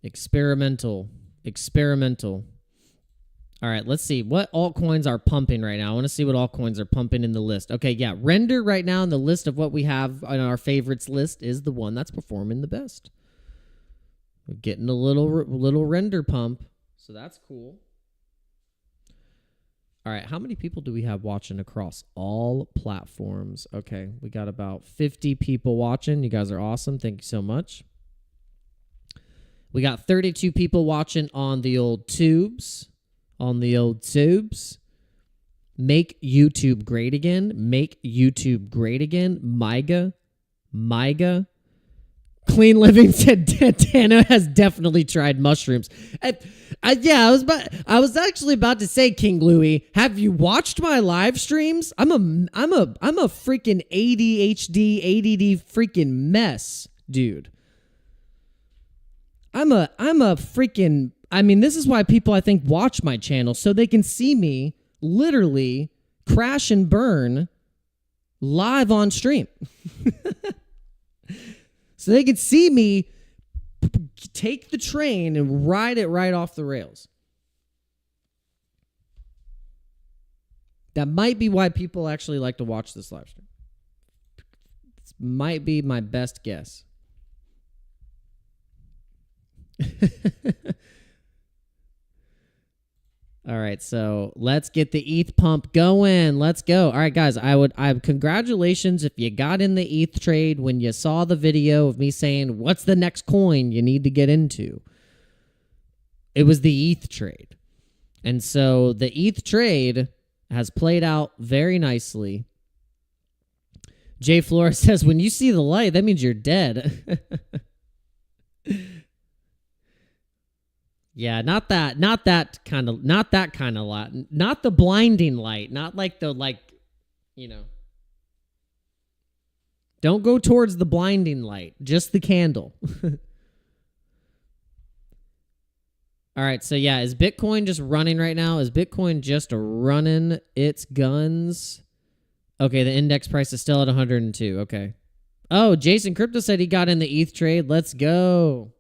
Experimental. All right, let's see what altcoins are pumping right now. I want to see what altcoins are pumping in the list. Okay, yeah, Render right now in the list of what we have on our favorites list is the one that's performing the best. We're getting a little Render pump, so that's cool. All right, how many people do we have watching across all platforms? Okay, we got about 50 people watching. You guys are awesome. Thank you so much. We got 32 people watching on the old tubes. Make YouTube great again. Make YouTube great again. MIGA. Clean Living said Dana has definitely tried mushrooms. I was actually about to say, King Louie, have you watched my live streams? I'm a freaking ADHD, ADD freaking mess, dude. I'm a freaking. I mean, this is why people, I think, watch my channel, so they can see me literally crash and burn live on stream. So they can see me take the train and ride it right off the rails. That might be why people actually like to watch this live stream. This might be my best guess. All right, so let's get the ETH pump going. Let's go. All right, guys, congratulations if you got in the ETH trade when you saw the video of me saying, what's the next coin you need to get into? It was the ETH trade. And so the ETH trade has played out very nicely. Jay Flores says, when you see the light, that means you're dead. Yeah, not that kind of light. Not the blinding light. Not like Don't go towards the blinding light. Just the candle. All right, so yeah, is Bitcoin just running right now? Is Bitcoin just running its guns? Okay, the index price is still at 102. Okay. Oh, Jason Crypto said he got in the ETH trade. Let's go.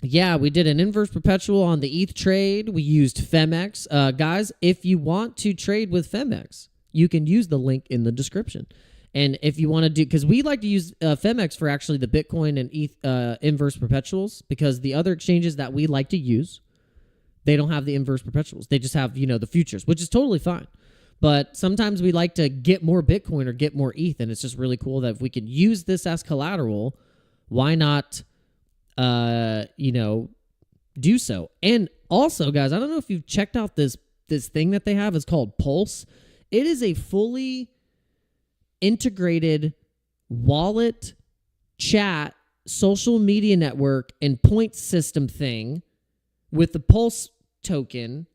Yeah, we did an inverse perpetual on the ETH trade. We used PHEMEX. Guys, if you want to trade with PHEMEX, you can use the link in the description. And if you want to do, because we like to use PHEMEX for actually the Bitcoin and ETH inverse perpetuals, because the other exchanges that we like to use, they don't have the inverse perpetuals. They just have, the futures, which is totally fine. But sometimes we like to get more Bitcoin or get more ETH, and it's just really cool that if we can use this as collateral, why not do so. And also, guys, I don't know if you've checked out this thing that they have. It's called Pulse. It is a fully integrated wallet, chat, social media network, and point system thing with the Pulse token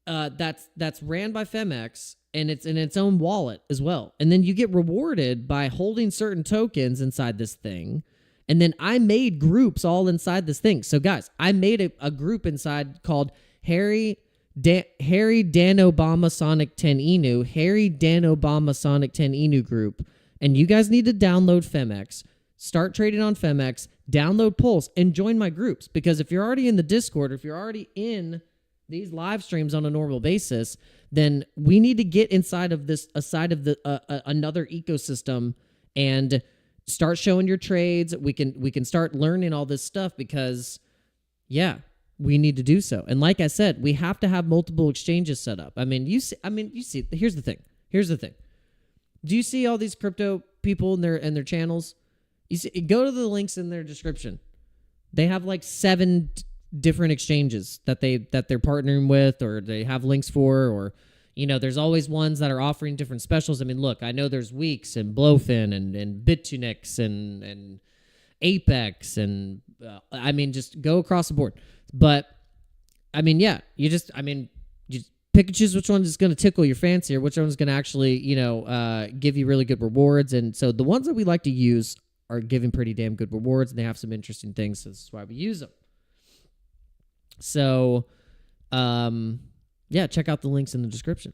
that's ran by PHEMEX, and it's in its own wallet as well. And then you get rewarded by holding certain tokens inside this thing. And then I made groups all inside this thing. So, guys, I made a group inside called Harry Dan Obama Sonic 10 Inu, Harry Dan Obama Sonic 10 Inu group. And you guys need to download PHEMEX, start trading on PHEMEX, download Pulse, and join my groups. Because if you're already in the Discord, if you're already in these live streams on a normal basis, then we need to get inside of this, another ecosystem, and start showing your trades. We can start learning all this stuff, because, yeah, we need to do so. And like I said, we have to have multiple exchanges set up. You see. Here's the thing. Do you see all these crypto people in their channels? You see, go to the links in their description. They have like 7 different exchanges that they're partnering with, or they have links for, or there's always ones that are offering different specials. Look, I know there's Weeks and Blowfin and BitFlex and Apex, and just go across the board. But you just pick and choose which one is going to tickle your fancy, or which one is going to actually give you really good rewards. And so the ones that we like to use are giving pretty damn good rewards, and they have some interesting things. So this is why we use them. So, check out the links in the description.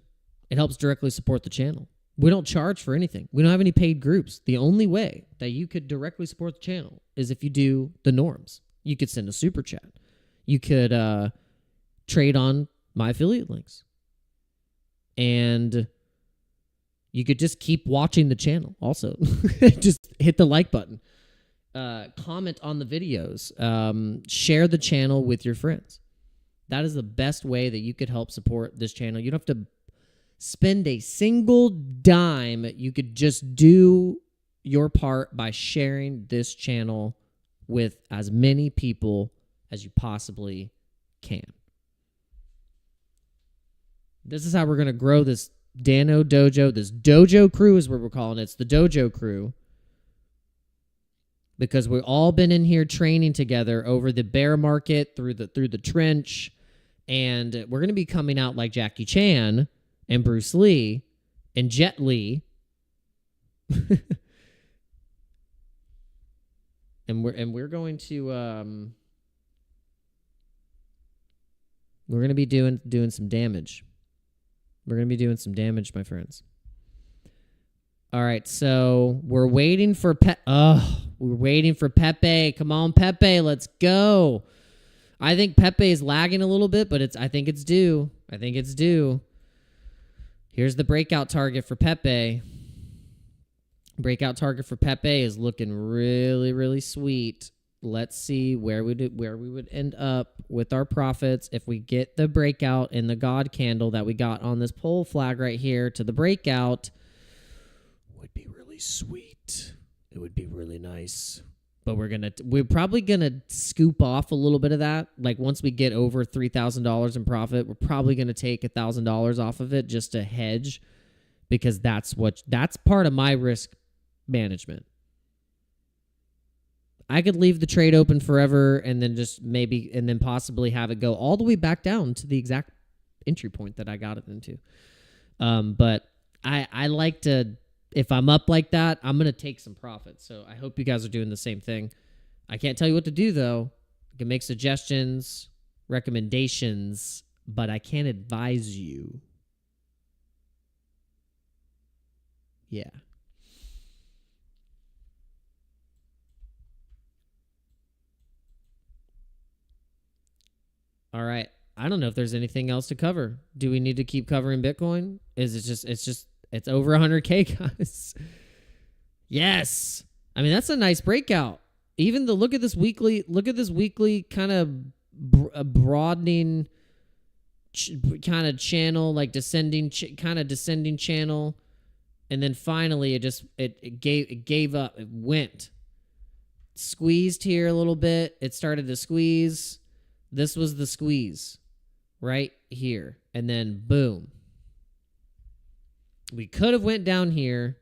It helps directly support the channel. We don't charge for anything. We don't have any paid groups. The only way that you could directly support the channel is if you do the norms. You could send a super chat. You could trade on my affiliate links. And you could just keep watching the channel also. Just hit the like button. Comment on the videos. Share the channel with your friends. That is the best way that you could help support this channel. You don't have to spend a single dime. You could just do your part by sharing this channel with as many people as you possibly can. This is how we're going to grow this Dano Dojo. This Dojo crew is what we're calling it. It's the Dojo crew. Because we've all been in here training together over the bear market, through the trench. And we're going to be coming out like Jackie Chan and Bruce Lee and Jet Li. and we're going to we're going to be doing some damage. We're going to be doing some damage, my friends. All right, so we're waiting for we're waiting for Pepe. Come on, Pepe, let's go. I think Pepe is lagging a little bit, but I think it's due. I think it's due. Here's the breakout target for Pepe. Breakout target for Pepe is looking really, really sweet. Let's see where we would end up with our profits if we get the breakout in the God candle that we got on this pole flag right here to the breakout. Would be really sweet. It would be really nice. But we're probably gonna scoop off a little bit of that. Like once we get over $3,000 in profit, we're probably gonna take $1,000 off of it just to hedge, because that's part of my risk management. I could leave the trade open forever and then possibly have it go all the way back down to the exact entry point that I got it into. But I like to. If I'm up like that, I'm going to take some profit. So I hope you guys are doing the same thing. I can't tell you what to do, though. I can make suggestions, recommendations, but I can't advise you. Yeah. All right. I don't know if there's anything else to cover. Do we need to keep covering Bitcoin? It's over 100K, guys. Yes. I mean, that's a nice breakout. Even look at this weekly kind of broadening kind of channel, like descending channel. And then finally it gave up. It went. Squeezed here a little bit. It started to squeeze. This was the squeeze right here. And then boom. We could have went down here.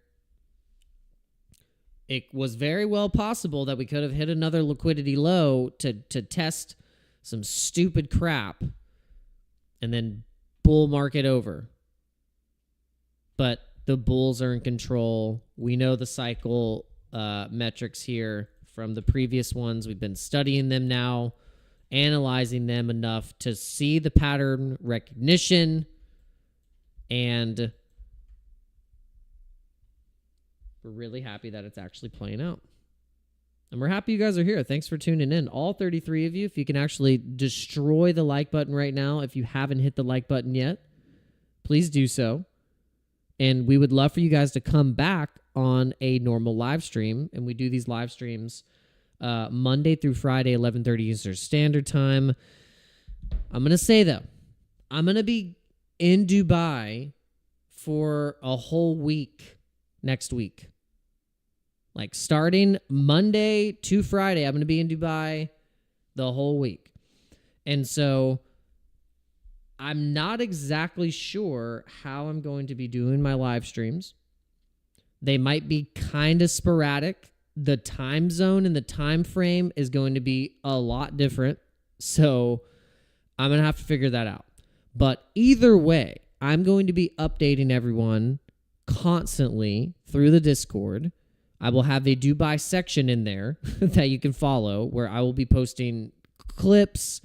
It was very well possible that we could have hit another liquidity low to test some stupid crap and then bull market over. But the bulls are in control. We know the cycle metrics here from the previous ones. We've been studying them now, analyzing them enough to see the pattern recognition, and we're really happy that it's actually playing out. And we're happy you guys are here. Thanks for tuning in. All 33 of you, if you can actually destroy the like button right now, if you haven't hit the like button yet, please do so. And we would love for you guys to come back on a normal live stream. And we do these live streams Monday through Friday, 11:30 Eastern Standard Time. I'm going to say, though, I'm going to be in Dubai for a whole week next week. Like starting Monday to Friday, I'm going to be in Dubai the whole week. And so I'm not exactly sure how I'm going to be doing my live streams. They might be kind of sporadic. The time zone and the time frame is going to be a lot different. So I'm going to have to figure that out. But either way, I'm going to be updating everyone constantly through the Discord. I will have a Dubai section in there that you can follow, where I will be posting clips,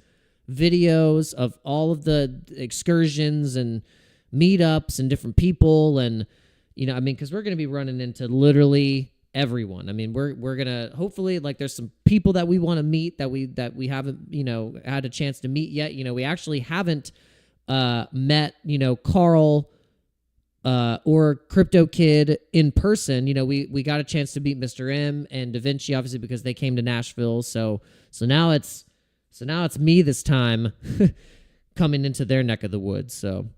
videos of all of the excursions and meetups and different people. And, because we're going to be running into literally everyone. I mean, we're gonna hopefully, like, there's some people that we want to meet that we haven't, had a chance to meet yet. We actually haven't met, Carl or Crypto Kid in person. We got a chance to meet Mr. M and Da Vinci, obviously, because they came to Nashville. So now it's me this time coming into their neck of the woods. So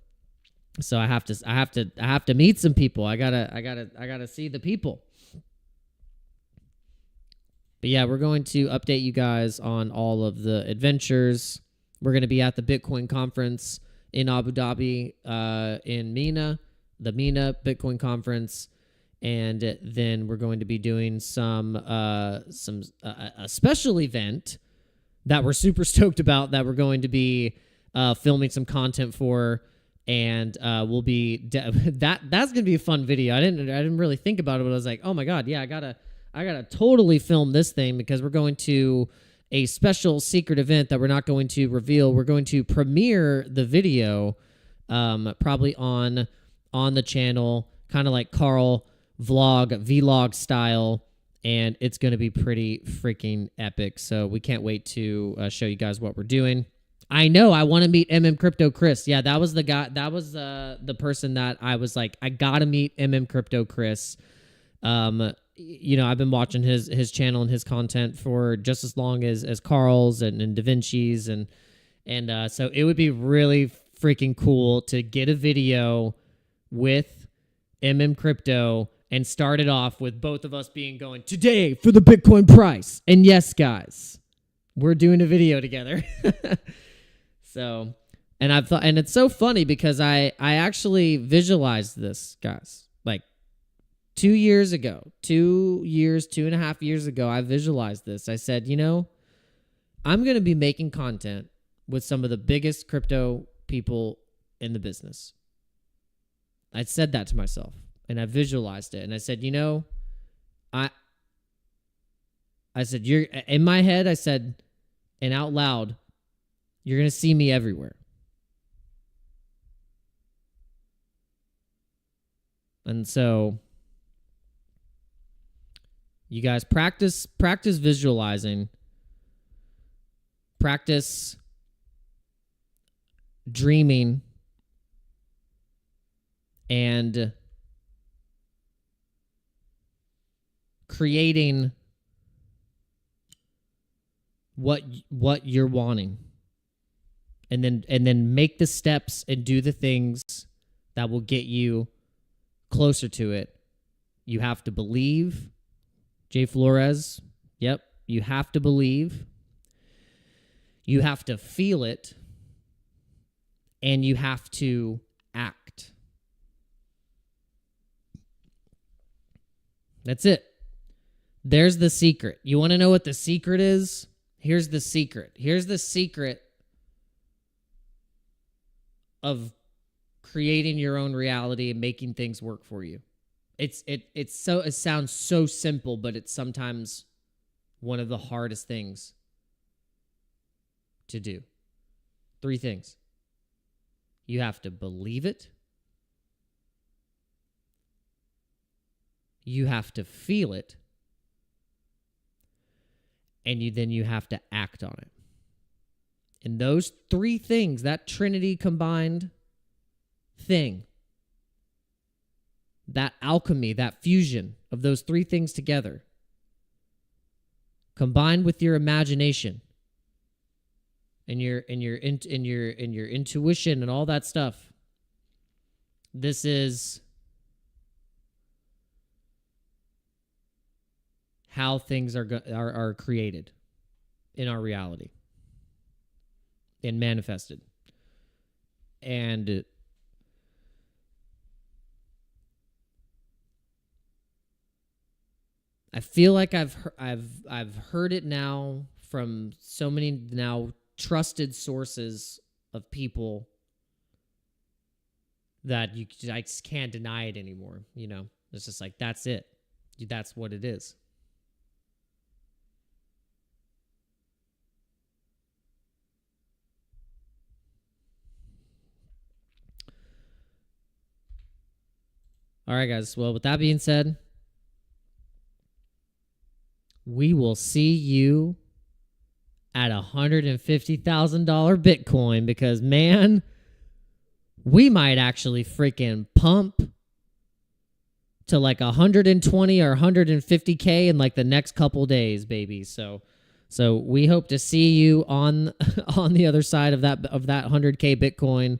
I have to meet some people. I gotta see the people. But yeah, we're going to update you guys on all of the adventures. We're going to be at the Bitcoin conference in Abu Dhabi, in MENA, the MENA Bitcoin conference, and then we're going to be doing a special event that we're super stoked about, that we're going to be filming some content for, and we'll be that's going to be a fun video. I didn't really think about it, but I was like, oh my god, yeah, I gotta totally film this thing, because we're going to a special secret event that we're not going to reveal. We're going to premiere the video probably on the channel, kind of like Carl vlog style, and it's going to be pretty freaking epic. So we can't wait to show you guys what we're doing. I know I want to meet Crypto Chris. Yeah, that was the guy. That was the person that I was like, I got to meet Crypto Chris. I've been watching his channel and his content for just as long as Carl's and Da Vinci's, and so it would be really freaking cool to get a video with Crypto and start it off with both of us going today for the Bitcoin price. And yes, guys, we're doing a video together. So, and I've thought, and it's so funny because I actually visualized this, guys, like 2 years ago, 2.5 years ago, I visualized this. I said, I'm going to be making content with some of the biggest crypto people in the business. I said that to myself, and I visualized it, and I said, I said, you're in my head. I said, and out loud, you're going to see me everywhere. And so you guys practice visualizing, practice dreaming, and creating what you're wanting. And then make the steps and do the things that will get you closer to it. You have to believe. Jay Flores, yep, you have to believe. You have to feel it. And you have to act. That's it. There's the secret. You want to know what the secret is? Here's the secret. Here's the secret of creating your own reality and making things work for you. It sounds so simple, but it's sometimes one of the hardest things to do. 3 things. You have to believe it. You have to feel it. And then you have to act on it. And those 3 things, that Trinity combined thing, that alchemy, that fusion of those 3 things together, combined with your imagination and your intuition and all that stuff, this is how things are created in our reality and manifested. And I feel like I've heard it now from so many now trusted sources of people that I just can't deny it anymore. It's just like, that's it. That's what it is. All right, guys. Well, with that being said, we will see you at $150,000 Bitcoin, because, man, we might actually freaking pump to like 120 or 150K in like the next couple days, baby. So we hope to see you on the other side of that 100K Bitcoin.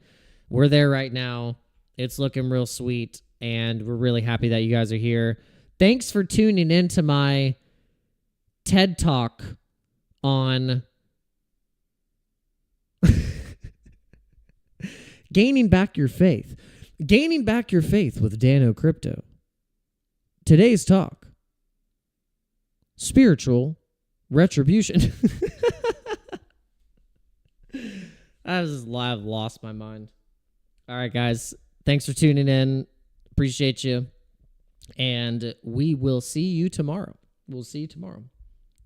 We're there right now. It's looking real sweet, and we're really happy that you guys are here. Thanks for tuning in to my TED Talk on gaining back your faith. Gaining back your faith with Dano Crypto. Today's talk: spiritual retribution. I've lost my mind. All right, guys. Thanks for tuning in. Appreciate you. And we will see you tomorrow. We'll see you tomorrow.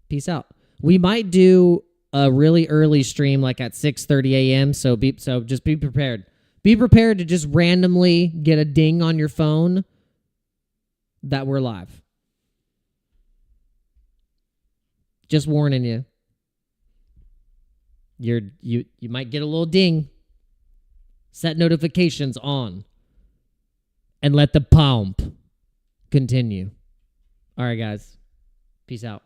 Peace out. We might do a really early stream, like at 6:30 a.m. So just be prepared. Be prepared to just randomly get a ding on your phone that we're live. Just warning you. You might get a little ding. Set notifications on. And let the pump continue. All right, guys. Peace out.